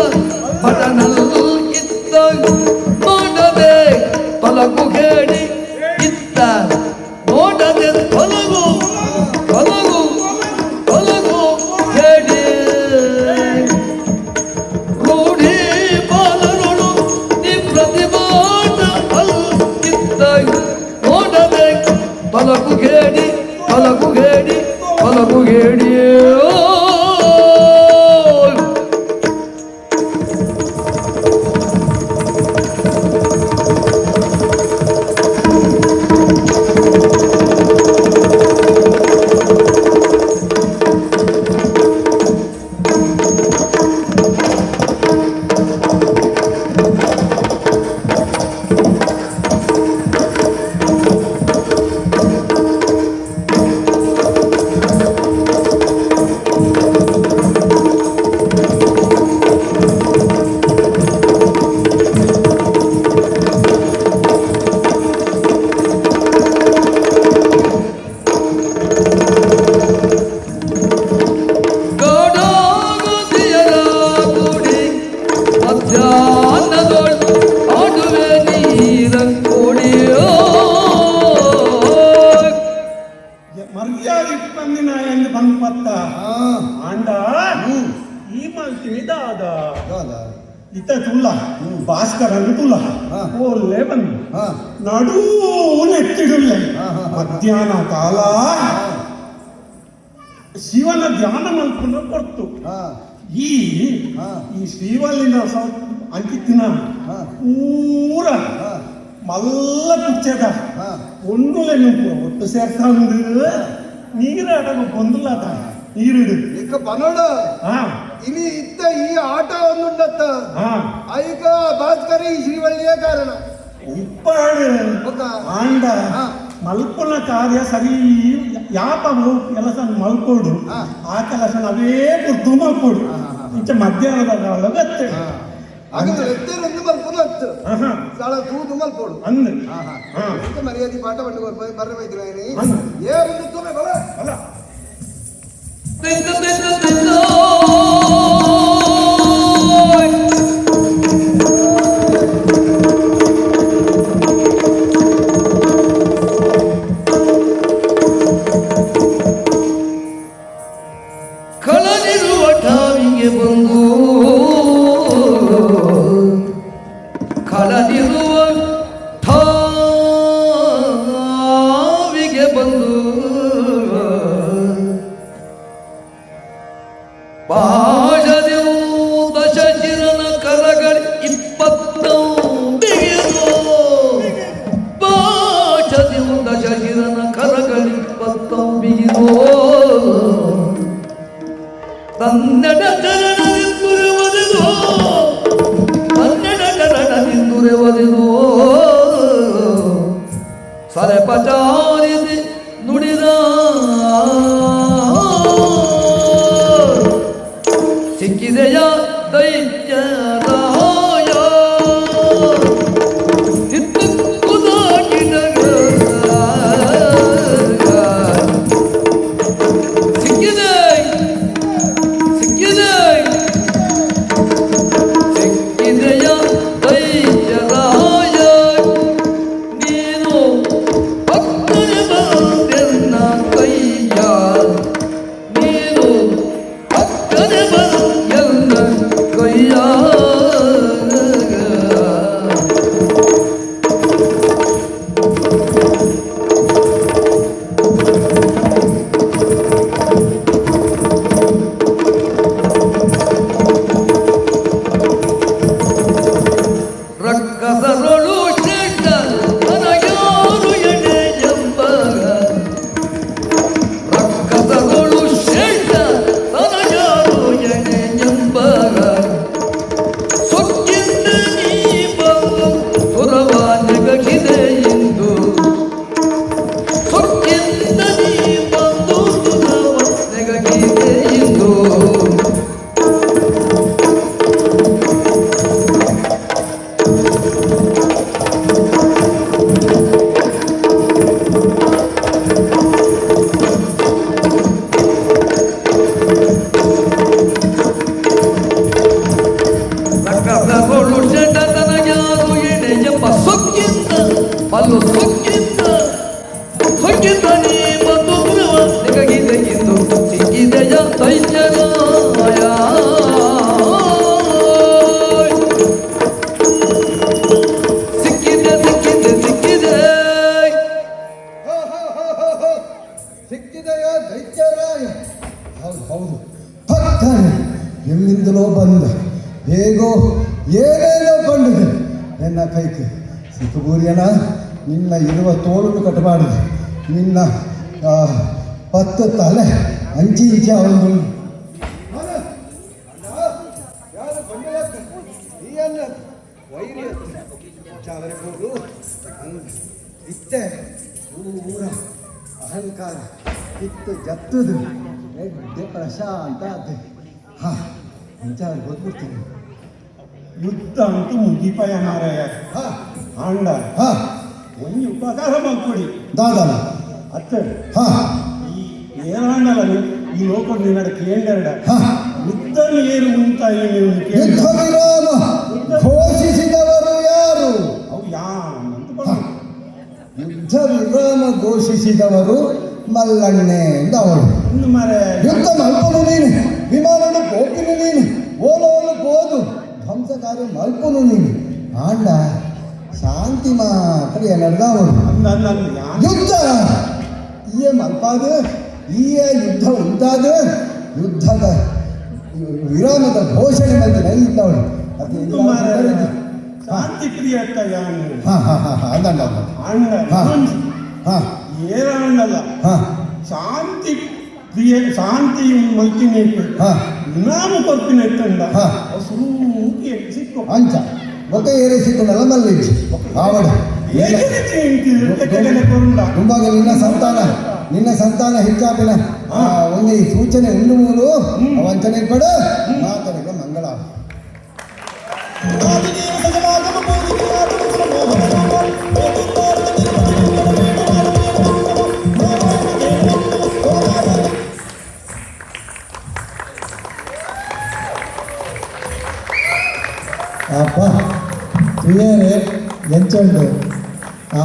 ಇದ್ದ ಮಾಡದೆ ತೊಲಗು ಹೇಳಿ ಇದ್ದ ನೋಡದೆ ತೊಲಗು ತೊಲಗು ತೊಲಗು ಹೇಳಿ ರೂಢಿ ಬಾಲರೊಳು ನೀ ಪ್ರತಿಭಾಟ ಅಲ್ಲಿದ್ದ ನೋಡದೆ ತೊಲಗು ಹೇಳಿ ತೊಲಗು ಹೇಳಿ ತೊಲಗು ಹೇಳಿ ಗಾಢಾಗದಿಯರ ಕೂಡಿ ಮಧ್ಯಾಹ್ನದೊಳ್ ಆಡುವೆ ನೀರ ಕೋಡಿ ಮರ್ಯಾದೆ ಇಪ್ಪಂದಿನ ಎಂದು ಬಂದ್ಪತ್ತ ಆಂಡ ಈ ಮಲ್ತಿನಿ ದಾದ ಇತ್ತ ತುಲ್ಲ ಭಾಸ್ಕರನು ತುಲ್ಲ ಒಳ್ಳೆ ಬಂದು ನಡೂ ನೆತ್ತಿಡುಲ್ಲ ಮಧ್ಯಾಹ್ನ ಕಾಲ ಶಿವನ ಧ್ಯಾನ ಮಲ್ಪನ ಕೊಡ್ತು ಈ ಶ್ರೀವಲ್ಲಿನ ಅಂಕಿತ್ತಿನ ಪೂರ ಮಲ್ಲ ಕುಚ್ಚದ ಒಂದುಲೆ ನುಂಪು ಒಟ್ಟು ಸೇರ್ಕೊಂಡು ನೀರಾಡಲು ಬಂದುಲಾದ ನೀರಿಡು ಇಕ್ಕ ಬನೋಡ ಇನಿ ಇತ್ತ ಈ ಆಟ ಒಂದುಂಡತ್ತ ಐಕ ಭಾಸ್ಕರ ಈ ಶ್ರೀವಳ್ಳಿಯ ಕಾರಣ ಉಪ್ಪಾಡು ಆಂಡ ಮಲ್ಪನ ಕಾರ್ಯ ಸರಿ ಯಾಪವು ಕೆಲಸ ಮಲ್ಕೋಡು ಆ ಕೆಲಸ ನಾವೇ ಕುರ್ತು ಮಲ್ಕೋಡು ಇಂಚ ಮಧ್ಯಾಹ್ನದ ಕಾಲ ಗತ್ತೆ ಹಾಗಾದ್ರೆ ಎತ್ತೇನೊಂದು ಮಲ್ಪನ ಹತ್ತು ಸಾಳ ತೂದು ಮಲ್ಪೋಡು ಅಂದ್ ಮರ್ಯಾದೆ ಪಾಠ ಬಂದು ಬರ್ರೆ ಬೈದ್ರೆ ಏ ಒಂದು ತುಮೆ ಬಲ ಅಲ್ಲ ಕಳಲಿರುವ ಠಾವಿಗೆ ಬಂದು ಕಳಲಿರುವ ಠಾವಿಗೆ ಬಂದು ಪಾಶದೆವು ದಶಚಿರನ ಕರಗಳು 20 ಬಿಗಿದು ಪಾಶದೆವು ದಶಚಿರನ ಕರಗಳು 20 ಬಿಗಿದು ಕನ್ನಡ ಚರಣದಿಂದುರೆವರೆದು ಕನ್ನಡ ಚರಣದಿಂದುರೆವರೆದು ಸರಪಚಾರಿಸಿ ನುಡಿದ ಸಿಕ್ಕಿದೆಯ ದೈತ್ಯರಾಯ ಸಿಕ್ಕಿದೆ ಸಿಕ್ಕಿದೆ ಸಿಕ್ಕಿದೆಯ ದೈತ್ಯರಾಯ ನೀನು ಭಕ್ತನ ಬಂದೆನ್ನ ಕೈಯ ನೀನು ಭಕ್ತನ ಬಂದೆನ್ನ ಕೈಯ ರಕ್ಕಸರಳು ಶ್ರೇಷ್ಠ ನನಗ್ಯಾರು ಎಡೆ ಎಂಬಗ ರಕ್ಕಸರಳು ಶ್ರೇಷ್ಠ ನನಗ್ಯಾರು ಎಡೆ ಎಂಬಗ ಸೊಕ್ಕಿಂದ ನೀ ಬಂದು ಸುರವ ನೆಗಗಿದೆ ಎಂದು ಸೊಕ್ಕಿಂದ ನೀ ಬಂದು ಸುರವ ನೆಗಗಿದೆ ಎಂದು ರಕ್ಕಸಗಳು ಷಡ ತನಗ್ಯಾರು ಎಡೆ ಎಂಬ ಸೊಕ್ಕಿಂದ ಬಲ್ಲು ಸೊಕ್ಕಿಂದ ಸೊಕ್ಕಿಂದ ನೀ ಬಂದು ಸುರವ ನೆಗಗಿದೆ ಎಂದು ಸಿಕ್ಕಿದೆಯ ದೈತ್ಯರಾಯ ಸಿಕ್ಕಿದೆ ಸಿಕ್ಕಿದೆ ಸಿಕ್ಕಿದೆ ಸಿಕ್ಕಿದೆಯ ದೈತ್ಯರಾಯ ಹೌದು ಹೌದು ಭಕ್ತನೆ ಎಲ್ಲಿಂದಲೋ ಬಂದ ಹೇಗೋ ಏನೇನೋ ಬಂದಿದೆ ನನ್ನ ಕೈಗೆ ಸಿಕ್ಕಬೂರಿಯನ ನಿನ್ನ ಇರುವ ತೋಳನ್ನು ಕಟ್ಟಬಾರದು ನಿನ್ನ 10 ತಲೆ ಅಂಚಿ ಇಂಚಿ ಅವನು ಯಾರು ಬಂದಿರತ್ತ ಈ ಅನ್ನ ವೈರಿ ಚಾವರಬಹುದು ಇತ್ತೆ ಊರ ಅಹಂಕಾರ ಇತ್ತು ಜತ್ತದು ಎಡ್ಡೆ ಪ್ರಶಾಂತ ಅದೇ ಹಾ ಇಂಚಾರ ಗೊತ್ಬಿಡ್ತೀನಿ ಯುದ್ಧ ಅಂತೂ ಮುಗಿಪಾಯ ಮಾರಾಯ ಹಾ ಆಂಡ ಹಾ ಒಂದು ಉಪಕಾರ ಮಾಡ್ಕೊಡಿ ದಾದನ ಅತ್ತ ಹಾ ಈ ಏನಾಂಡಲ್ಲ ಈ ಲೋಕ ನಿನ್ನ ಕೇಂದ್ರ ಹಾ ಯುದ್ಧ ಏನು ಅಂತ ಏನು ಯುದ್ಧ ವಿರಾಮ ಘೋಷಿಸಿದವರು ಯಾರು ಅವು ಅಂತ ಹಾ. ಯುದ್ಧ ವಿರಾಮ ಘೋಷಿಸಿದವರು ಮಲ್ಲಣ್ಣೆ ಎಂದ ಅವಳು ಒಂದು ಮಾರಾಯ ಯುದ್ಧ ಮಲ್ಪನು ನೀನು ವಿಮಾನದ ಕೋಪಿನು ನೀನು ಓಲೋಲು ಹೋದು ಧ್ವಂಸಕಾರ್ಯ ಮಲ್ಪನು ನೀನು ಆಂಡ ಶಾಂತಿ ಮಾತ್ರ ನಡೆದವಳು ಯುದ್ಧ ಈಯೇ ಮಲ್ಪಾದ ಈಯೇ ಯುದ್ಧ ಉಂಟಾದ ಯುದ್ಧದ ವಿರಾಮದ ಘೋಷಣೆ ಮಧ್ಯೆ ಇದ್ದವಳು ಒಂದು ಮಾರಾಯ ಶಾಂತಿ ಪ್ರಿಯ ಅತ್ತ ಯಾನು ಹಾ ಹಾ ಹಾ ಹಾ ಅದಲ್ಲ ಆಂಡ ಹಾ ಹಾ ಏನಾಂಡಲ್ಲ ಹಾ ಶಾಂತಿ ಪ್ರಿಯ ಶಾಂತಿ ಮಲ್ತಿನೇಟು ಹಾ ನಾನು ಕೊರ್ಪಿನೆಟ್ಟಂಡ ಹಾ. ಸೂಕಿ ಸಿಕ್ಕು ಅಂಚ ಒಕ್ಕ ಏರಿಸಿಕೊಂಡಲ್ಲ ಮಲ್ಲಿಂಚಿ ಆವಡು ಮುಂಬಾಗ ನಿನ್ನ ಸಂತಾನ ಹೆಚ್ಚಾಪಿನ ಒಂದು ಈ ಸೂಚನೆ ಉಂಡು ಮೂಲು ವಂಚನೆ ಪಡ ಮಾತನಿಗೆ ಮಂಗಳ ಅಪ್ಪ ಪ್ರಿಯರೇ ಎಂಚಂಡು ಆ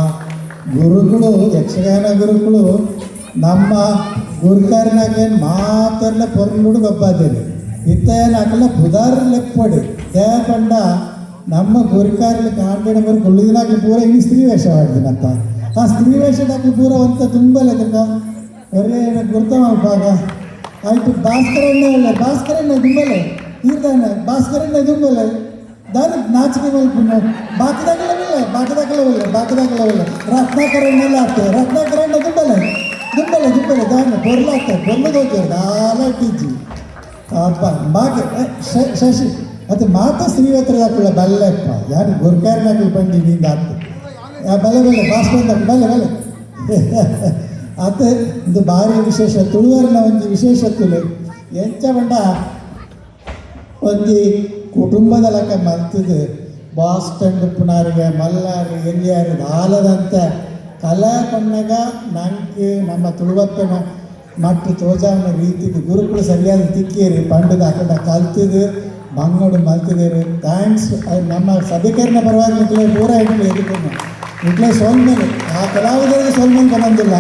ಗುರುಗಳು ಯಕ್ಷಗಾನ ಗುರುಗಳು ನಮ್ಮ ಗುರುಕಾರನಾಗ ಮಾತೆಲ್ಲ ಪೊರ್ನುಡು ಗೊಬ್ಬಾದೇನೆ ಇತ್ತೇನು ಹಾಕಲ್ಲ ಪುದಾರ ಲೆಪ್ಪಡಿ ದೇಪಂಡ ನಮ್ಮ ಗುರುಕಾರಲ್ಲಿ ಕಾಂಡಿನ ಬರೋ ಕೊಲ್ಲಿದಿನಾಕ ಪೂರ ಇನ್ನು ಸ್ತ್ರೀ ವೇಷ ಮಾಡಿದಿನಂತ ಆ ಸ್ತ್ರೀ ವೇಷದಾಕ ಪೂರ ಅಂತ ತುಂಬಲೆದಕ್ಕ ಒಳ್ಳೆ ಗುರುತ ಪಾಗ ಆಯ್ತು ಭಾಸ್ಕರಣ್ಣ ದುಂಬಲೆ ತೀರ್ದಾನೆ ಭಾಸ್ಕರಣ್ಣ ದುಂಬಲೆ ದಾರಿ ನಾಚಿಕೆ ಮಲ್ಪುಣ್ಣು ಬಾಕದಾಕಲವಿಲ್ಲ ರತ್ನಾಕರಣ್ಣೆಲ್ಲ ಆಗ್ತದೆ ರತ್ನಾಕರಣ್ಣ ದುಂಬಲೆ ದಾನ ಪೊರ್ಲಾಗ್ತದೆ ಪೊರ್ಲದೋಗ್ತಾರೆ ದಾಲ ಇಟ್ಟಿಜ್ಜಿ ಅಪ್ಪ ಮಾಗೆ ಶಶಿ ಅದು ಮಾತಾ ಶ್ರೀವತ್ರ ಹಾಕುള്ള ಬಲ್ಲೆಪ್ಪ ಯಾರು ಗುರ್ಕಾರ್ನಾಗಲು ಬಂಡಿ ನಿಂದ ಆತು ಬಲೆ ಬಲೆ ಭಾಸ್ಕರ್ ಬಲೆ ಬಲೆ ಅದು ಇದು ಭಾರಿ ವಿಶೇಷ ತುಳುವರಿನ ಒಂದು ವಿಶೇಷತೆ ಎಂಚ ಬಂಡ ಒಂದು ಕುಟುಂಬದ ಲೆಕ್ಕ ಮಲ್ತದು ಬಾಸ್ಟಂಡ್ ಪುನಾರಿಗೆ ಮಲ್ಲಾರು ಎಲ್ಲಿಯಾರು ಆಲದಂತ ಕಲಾ ಕಣ್ಣಗ ನಂಗೆ ನಮ್ಮ ತುಳುವಪ್ಪನ ಮಟ್ಟು ತೋಜಾವನ ರೀತಿಗೆ ಗುರುಗಳು ಸರಿಯಾದ ತಿಕ್ಕೇರಿ ಪಂಡದ ಅಕಡ ಕಲ್ತಿದ್ದು ಮಂಗೋಡು ಮಲ್ತಿದ್ದೀರಿ ಥ್ಯಾಂಕ್ಸ್. ನಮ್ಮ ಸಭಿಕರಣ ಪರವಾಗಿ ನಿಕ್ಲೆ ಪೂರ ಇಟ್ಲು ಎದುಕೊಂಡು ನಿಕ್ಲೆ ಸೋಲ್ಮೇಲೆ ಆ ಕಲಾವಿದರಿಗೆ ಸೋಲ್ಮೇಲೆ ಬಂದಿಲ್ಲ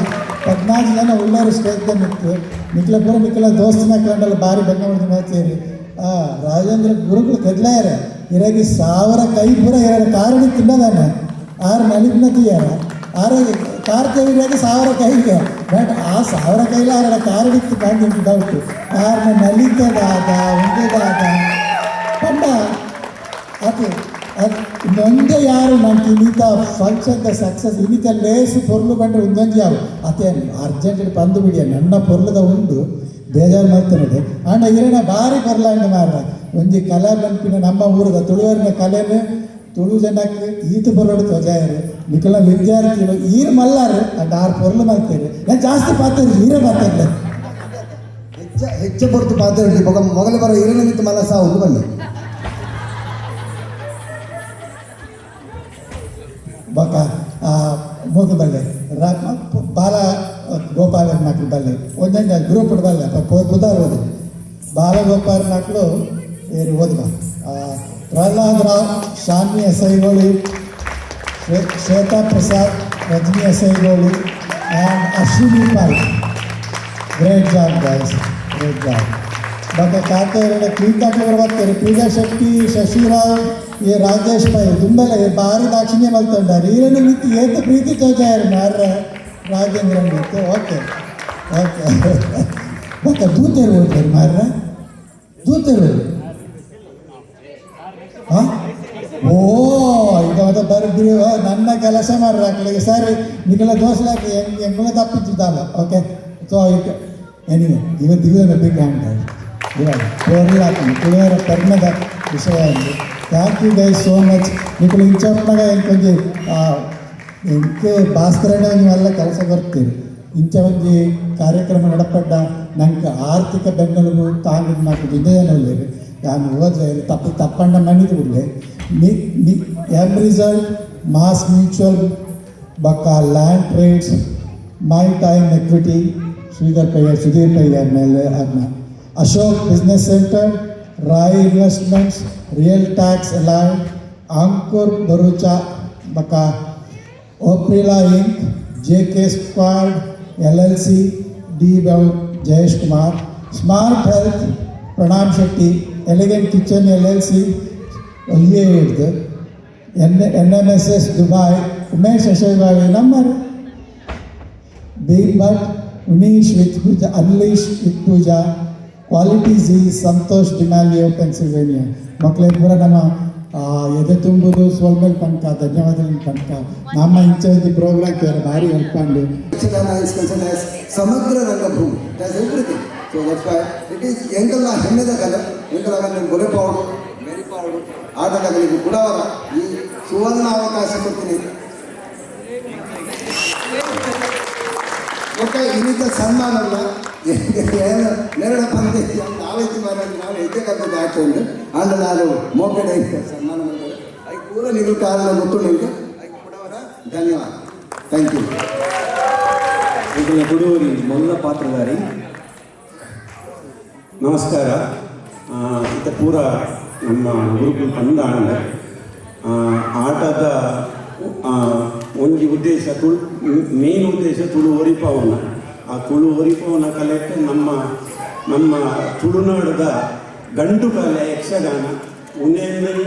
14 ಜನ ಒಳ್ಳೆಯವರು ಸ್ಟೇಜ್ಗೆ ನಿಂತು ನಿಕ್ಲೆ ಪೂರ ನಿಕ್ಲ ದೋಸ್ತಿನ ಕಂಡಲ್ಲಿ ಭಾರಿ ಬೆಂಗ ಹೊಡೆದು ಮಾಡ್ತೀರಿ. ರಾಜೇಂದ್ರ ಗುರುಗಳು ಕದ್ಲಾರ ಇರಾಗಿ 1000 ಕೈ ಪೂರ 2 ಕಾರಣಿ ತಿನ್ನದಾನೆ 6 ನಲಿಗ್ನ ತೀಯಾರ 6 ಕಾರ್ ಕೈಗೆ 1000 ಕೈಗೆ ಬಟ್ ಆ 1000 ಕೈಲ 2 ಕಾರಣಿತ್ತು ಬಂದು ಡೌಟು 6 ನಲಿತದಾದ ಉಂಡದಾದ ಪಂಡ ಅದು ಅದು ನೊಂದೆ ಯಾರು ನಂಗೆ ಇನ್ನಿತ ಫಂಕ್ಷನ್ದ ಸಕ್ಸಸ್ ಇನ್ನಿತ ಲೇಸು ಪೊರ್ಲು ಬಂದರೆ ಒಂದೊಂದು ಯಾವ ಅದೇ ಅರ್ಜೆಂಟ್ ಬಂದು ಬಿಡಿಯ ನನ್ನ ಪೊರ್ಲದ ಉಂಡು ಬೇಜಾರು ಮಾಡ್ತಾನೆ ಅಣ್ಣ ಇರೋಣ ಭಾರಿ ಪೊರ್ಲಾಂಡ ಮಾರ ಒಂಜಿ ಕಲಾ ಬಂಪಿನ ನಮ್ಮ ಊರದ ತುಳುವರಿನ ಕಲೆನು ತುಳು ಜನಕ್ಕೆ ಈತು ಬರೋಡು ತೊಜಾಯರು ನಿಖಲ ವಿದ್ಯಾರ್ಥಿಗಳು ಈರು ಮಲ್ಲಾರು ಅದು 6 ಪೊರ್ಲು ಮಾಡ್ತಾರೆ ನಾನು ಜಾಸ್ತಿ ಪಾತ್ರೆ ಈರೇ ಮಾತಾಡಲ ಹೆಚ್ಚು ಹೊರತು ಪಾತ್ರೆ ಮೊಗಲು ಬರೋ ಇರೋ ನಿಮಿತ್ತ ಮನಸ್ಸ ಒಂದು ಬನ್ನಿ ಬಕ ಮೂಗು ಬಲ್ಲೆ ಬಾಲ ಗೋಪಾಲ ನಾಲ್ಕು ಬಲ್ಲೆ ಒಂದೊಂದು ಗ್ರೂಪ್ ಬಲ್ಲೆ ಬುಧಾರ ಓದಿ ಬಾಲಗೋಪಾಲ ನಾಲ್ಕು ಏರಿ ಓದ್ಬ ಪ್ರಹ್ಲಾದ್ ರಾವ್ ಶಾನ್ವಿ ಎಸೈಗೋಳಿ ಶ್ವೇತಾ ಪ್ರಸಾದ್ ರಜನಿ ಎಸೈಗೋಳಿ and Ashwini Pal great job guys great job ಬಕ ಖಾತೆ ಎರಡು ಕ್ಲೀನ್ ಕಾಟ್ಲವರು ಬರ್ತಾರೆ ಪೂಜಾ ಶೆಟ್ಟಿ ಶಶಿರಾವ್ ಈ ರಾಜೇಶ್ ಪೈ ತುಂಬಲ್ಲ ಭಾರಿ ದಾಕ್ಷಿಣ್ಯ ಮಲ್ತೊಂಡಾರೆ ಈರನ್ನು ನಿಂತು ಏತ ಪ್ರೀತಿ ತೋಜಾರು ಮಾರ್ರ ರಾಜೇಂದ್ರ ನಿಂತು ಓಕೆ ಓಕೆ ಬಕ ದೂತರು ಹೋಗ್ತಾರೆ ಮಾರ್ರ ದೂತರು ಹಾಂ ಓ ಈಗ ಅದ ಬರ್ದ್ರಿ ನನ್ನ ಕೆಲಸ ಮಾಡ್ರಾಕ್ಲಿಗೆ ಸರಿ ನಿಗಲ ದೋಸ್ಲಾಕಿ ಎಂಗುಳ ತಪ್ಪಿದ್ದಲ್ಲ ಓಕೆ ಸೊ ಎನಿವೆ ಇವತ್ತು ಇದನ್ನು ಬಿಗ್ ಹ್ಯಾಂಡ್ ಇವಾಗ ಪೋರ್ಲಾಕಿ ತುಳುವರ ಕರ್ಮದ ವಿಷಯ ಅಂದು thank you guys so much ನಿಖಲು ಇಂಚಪ್ಪನಾಗ ಇಂಕೊಂಜಿ ಇಂಕೆ ಭಾಸ್ಕರಣ್ಣ ನೀವೆಲ್ಲ ಕೆಲಸ ಬರ್ತೀರಿ ಇಂಚ ಒಂದು ಕಾರ್ಯಕ್ರಮ ನಡಪಡ್ಡ ನಂಗೆ ಆರ್ಥಿಕ ಬೆಂಬಲವು ತಾಂಗಿದ ನಾಲ್ಕು ಜನ ಒಳ್ಳೆಯದು ನಾನು ಹೋದ್ರೆ ತಪ್ಪಣ್ಣ ಮಣಿದು ಬಿಡಲೆ ಎಮ್ ರಿಸಲ್ಟ್ ಮಾಸ್ ಮ್ಯೂಚುವಲ್ ಬಕ್ಕ land trades my time equity Sudhir ಪೈಯ ಮೇಲೆ ಅದನ್ನ Ashok business centre Rai investments real tax allied Ankur Bharucha ಬಕ ಓಪ್ರಿಲಾ inc JK squad LLC D Jayesh Kumar smart health Pranam Shetty elegant kitchen LLC ಹಿಡ್ದು NMSS Dubai Umesh Ashok number Bhim Bhat ಉನೀಶ್ with Pooja unleash with Pooja quality ಝೀ ಸಂತೋಷ್ ಡಿಮ್ಯಾಲಿಯೋ ಪೆನ್ಸಿಲ್ವೇನಿಯಾ ಮಕ್ಕಳೇ ಪೂರ ನಮ್ಮ ಎದೆ ತುಂಬುದು ಸೋಲ್ಮೇಲೆ ಪಂಕ ಧನ್ಯವಾದಗಳು ಪಂಕ ನಮ್ಮ ಇಂಚಿ ಪ್ರೋಗ್ರಾಮ್ ಕೇಳಿ ಭಾರಿ ಹೆಲ್ಪ್ ಮಾಡಿ ಸಮಗ್ರ ರಂಗಭೂಮಿ everything so that's why it is ಎಂಗೆಲ್ಲ ಹೆಮ್ಮೆದ ಕಲೆ ಎಂಗೆಲ್ಲ ನಿಮ್ಮ ಗೊರೆ ಪೌಡು ವೆರಿ ಪೌಡು ಆಟಗಾರರಿಗೆ ಬುಡವರ ಈ ಸುವರ್ಣ ಅವಕಾಶ ಕೊಡ್ತೀನಿ ಓಕೆ ಇನ್ನಿತ ಸನ್ಮಾನಲ್ಲ ಏನು ನೆರಳ ಬಂದೆ ನಾವೈತಿ ನಾವು ಹೆಜ್ಜೆ ಕಲ್ತದ್ದು ಹಾಕೊಂಡು ಅಂಡ ನಾನು ಮೋಕಡೆ ಸನ್ಮಾನ ಮಾಡಿದರೆ ಐ ಪೂರ ನಿಗಲು ಕಾರಣ ಗೊತ್ತು ನಿಮಗೆ ಐ ಕೊಡವರ ಧನ್ಯವಾದ ಥ್ಯಾಂಕ್ ಯು ಇದನ್ನ ಬಿಡುವರಿ ಮೊದಲ ಪಾತ್ರಧಾರಿ ನಮಸ್ಕಾರ ಇದು ಪೂರ ನಮ್ಮ ಗುರುಕುಲ ತಂದ ಆಟದ ಒಂದು ಉದ್ದೇಶ ಮೇನ್ ಉದ್ದೇಶ ತುಳು ಒರಿಪವನ ಆ ತುಳು ಒರಿಪವನ ಕಲೆಕ್ಟ್ ನಮ್ಮ ತುಳುನಾಡದ ಗಂಡು ಕಲೆ ಯಕ್ಷಗಾನ ಉನ್ನೇಂದ್ರಿ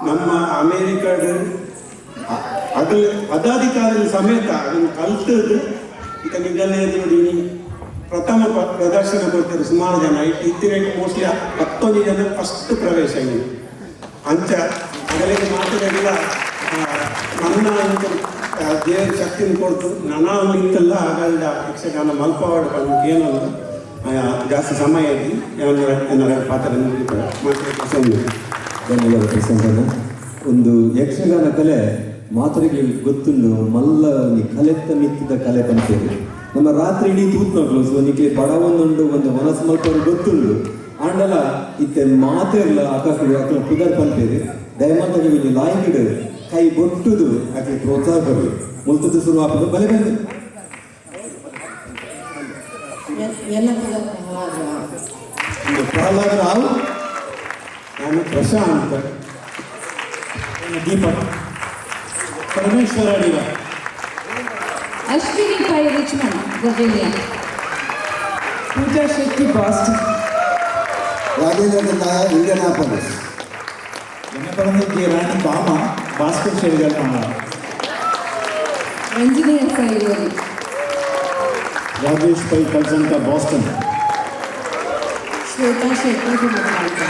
ನಮ್ಮ ಅಮೇರಿಕಾದ ಅದಾಧಿಕಾರದ ಸಮೇತ ಅದನ್ನು ಕಲ್ತದ್ದು ಈಗ ನಿಗಲೇ ನೋಡಿ ಪ್ರಥಮ ಪ್ರದರ್ಶನ ಕೊಡ್ತಾರೆ ಸುಮಾರು ಜನ ಇತ್ತಿನ ಮೋಸ್ಟ್ಲಿ 11 ಜನ ಫಸ್ಟ್ ಪ್ರವೇಶ ಇದೆ ಅಂಚ ಅದರಲ್ಲಿ ಮಾತಾಡಿಲ್ಲ ನನ್ನ ದೇವರ ಶಕ್ತಿನ ಕೊಡ್ತು ನನ್ನ ನಿಂತಲ್ಲ ಆಗ ಯಕ್ಷಗಾನ ಮಲ್ಪವಾಡ ಏನು ಜಾಸ್ತಿ ಸಮಯ ಆಗಿ ಏನಾರ ಪಾತ್ರ ಧನ್ಯವಾದ ಪ್ರಸನ್ನ. ಒಂದು ಯಕ್ಷಗಾನ ಕಲೆ ಮಾತರಿಗೆ ಗೊತ್ತುಂಡು ಮಲ್ಲ ಕಲೆತ್ತ ಮಿತ್ತಿದ ಕಲೆ ಪಂಪೇರು ನಮ್ಮ ರಾತ್ರಿ ಇಡೀ ತೂತ್ ಮಕ್ಕಳು ಸೊ ನಿಕ್ಲೆ ಪಡವೊಂದುಂಡು ಒಂದು ಮನಸ್ಸು ಮಲ್ಪರು ಗೊತ್ತುಂಡು ಆಂಡಲ ಇತ್ತೆ ಮಾತೆಲ್ಲ ಅಕ್ಕಳು ಅಕ್ಕಳ ಪುದರ್ ಪಂಪೇರು ದಯಮಾತಾಗಿ ಒಂದು ಲಾಯ್ಕಿಡು ಕೈ ಬೊಟ್ಟುದು ಅಕ್ಕಳ ಪ್ರೋತ್ಸಾಹ ಕೊಡು ಮುಲ್ತದ್ದು ಶುರು ಹಾಕೋದು ಬಲೆ ಬಂದು ಪ್ರಹ್ಲಾದ ರಾವ್, ನಾನು Prashant, Deepak, Parameshwara Adiga, Ashwini Pai Richmond Virginia, Pooja Shetty Boston, Rajendra ನಾಯ ಇಂಡಿಯಾನಾಪೋಲಿಸ್, ಜನಪದ ರಾಣಿ ಬಾಮ ಭಾಸ್ಕರ್ ಶೇರ್ಗಲ್ ಮಾಡ, ಎಂಜಿನಿಯರ್ ಪೈ ರೋಲಿ, ರಾಜೇಶ್ ಪೈ ಕಲ್ಸಂತ ಬಾಸ್ಟನ್, ಶ್ವೇತಾ ಶೆಟ್ಟಿ ಗುರುಮಾರ್ಗ,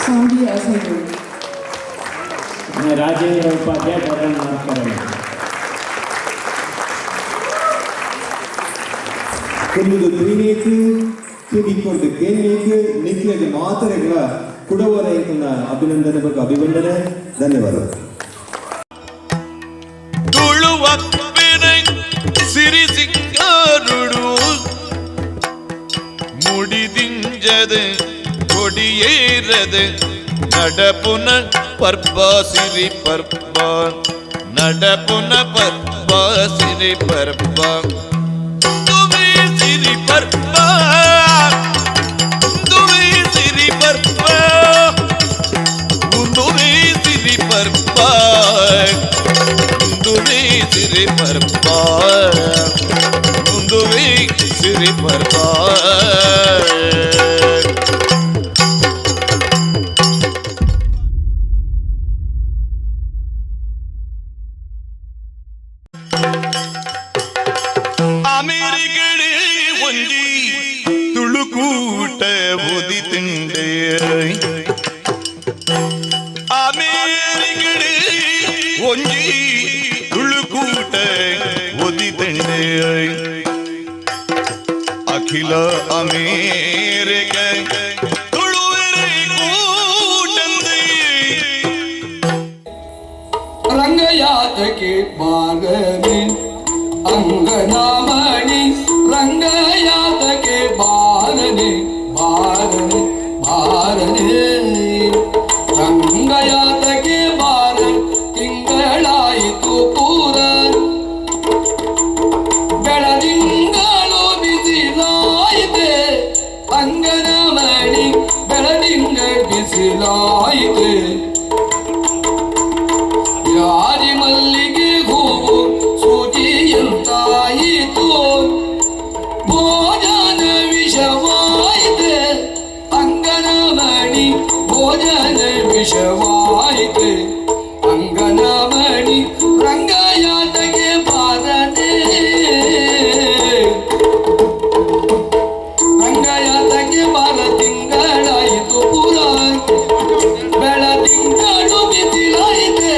ಸಾಂಬಿ ಆಸೈರು, ರಾಜೇಂದ್ರ ಉಪಾಧ್ಯಾಯ ಬದಲ್ ಮಾಡ್ತಾರೆ. ಕೊಲ್ಲುದು ತ್ರೀನೇಕು ಕಿಡಿಕೊಂಡು ಕೇನೇಕು ನಿಕ್ಲೆಗೆ ಮಾತರೆಗಳ ಕುಡವರ ಅಭಿನಂದನೆ ಬಗ್ಗೆ ಅಭಿವಂದನೆ. ಧನ್ಯವಾದ. ತುಳುವ ಸಿರಿ ಸಿಂಗಾರುಡು ಮುಡಿದಿಂಜದು ಕೊಡಿಯೇರದು நடப்புன பர்பா சிரி பர்பா நடப்புன பர்பா சிரி பர்பா துவி சிரி பர்பா துவி சிரி பர்பா துவி சிரி பர்பா துவி சிரி பர்பா துவி சிரி பர்பா ಅಮೇರಿಗಡೆ ಒಂದಿ ತುಳುಕೂಟ ಓದಿತಂಡೆ ಅಮೇರಿಗಡೆ ಒಂದಿ ತುಳುಕೂಟ ಓದಿತಂಡೆ ಅಖಿಲ ಅಮೇರಿಕ ತುಳುವರೆ ಕೂಟಂದೆ ರಂಗಯಾತಕ್ಕೆ ಬಾಗನೆ ಅಂಗನಾಮಣಿ ರಂಗಯಾತಕ್ಕೆ ಬಾರನೆ ಬಾರನೆ ಬಾರನೆ ರಂಗಯಾತಕ್ಕೆ ಬಾರ ತಿಂಗಳಾಯಿತು ಪೂರ ಬೆಳದಿಂಗಳು ಬಿಸಿಲಾಯಿತೆ ಅಂಗನಮಣಿ ಬೆಳದಿಂಗಳು ಬಿಸಿಲಾಯಿತೆ ಯಾರಿ ಮಲ್ಲಿಗೆ ಹೂವು ಸೂಜಿಯಂತಾಯಿತು ಭೋಜನ ವಿಷವಾಯಿತೆ ಅಂಗನಮಣಿ ಭೋಜನ ವಿಷವಾಯಿತೆ ಅಂಗನಮಣಿ ರಂಗಯಾತಕ್ಕೆ ಬಾರನೆ ರಂಗಯಾತಕ್ಕೆ ಬಾರ ತಿಂಗಳಾಯಿತು ಪುರ ಬೆಳದಿಂಗಳು ಬಿಸಿಲಾಯಿತೆ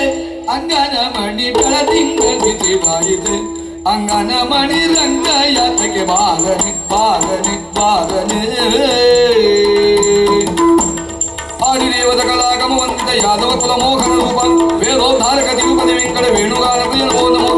ಅಂಗನಮಣಿ ಬೆಳದಿಂಗಳು ಬಿಸಿಲಾಯಿತೆ ಅಂಗನಮಣಿ ರಂಗಯಾತಕ್ಕೆ ಬಾರನೆ ಬಾರನೆ ಬಾರನೆ ಆದಿದೇವದ ಕಲಾಗಮ ವಂದಿತ ಯಾದವ ಕುಲ ಮೋಹನ ರೂಪ ವೇದೋದ್ಧಾರಕ ತಿರುಪತಿ ವೆಂಕಟ ವೇಣುಗಾನ ಪ್ರಿಯ ನಮೋ ನಮೋ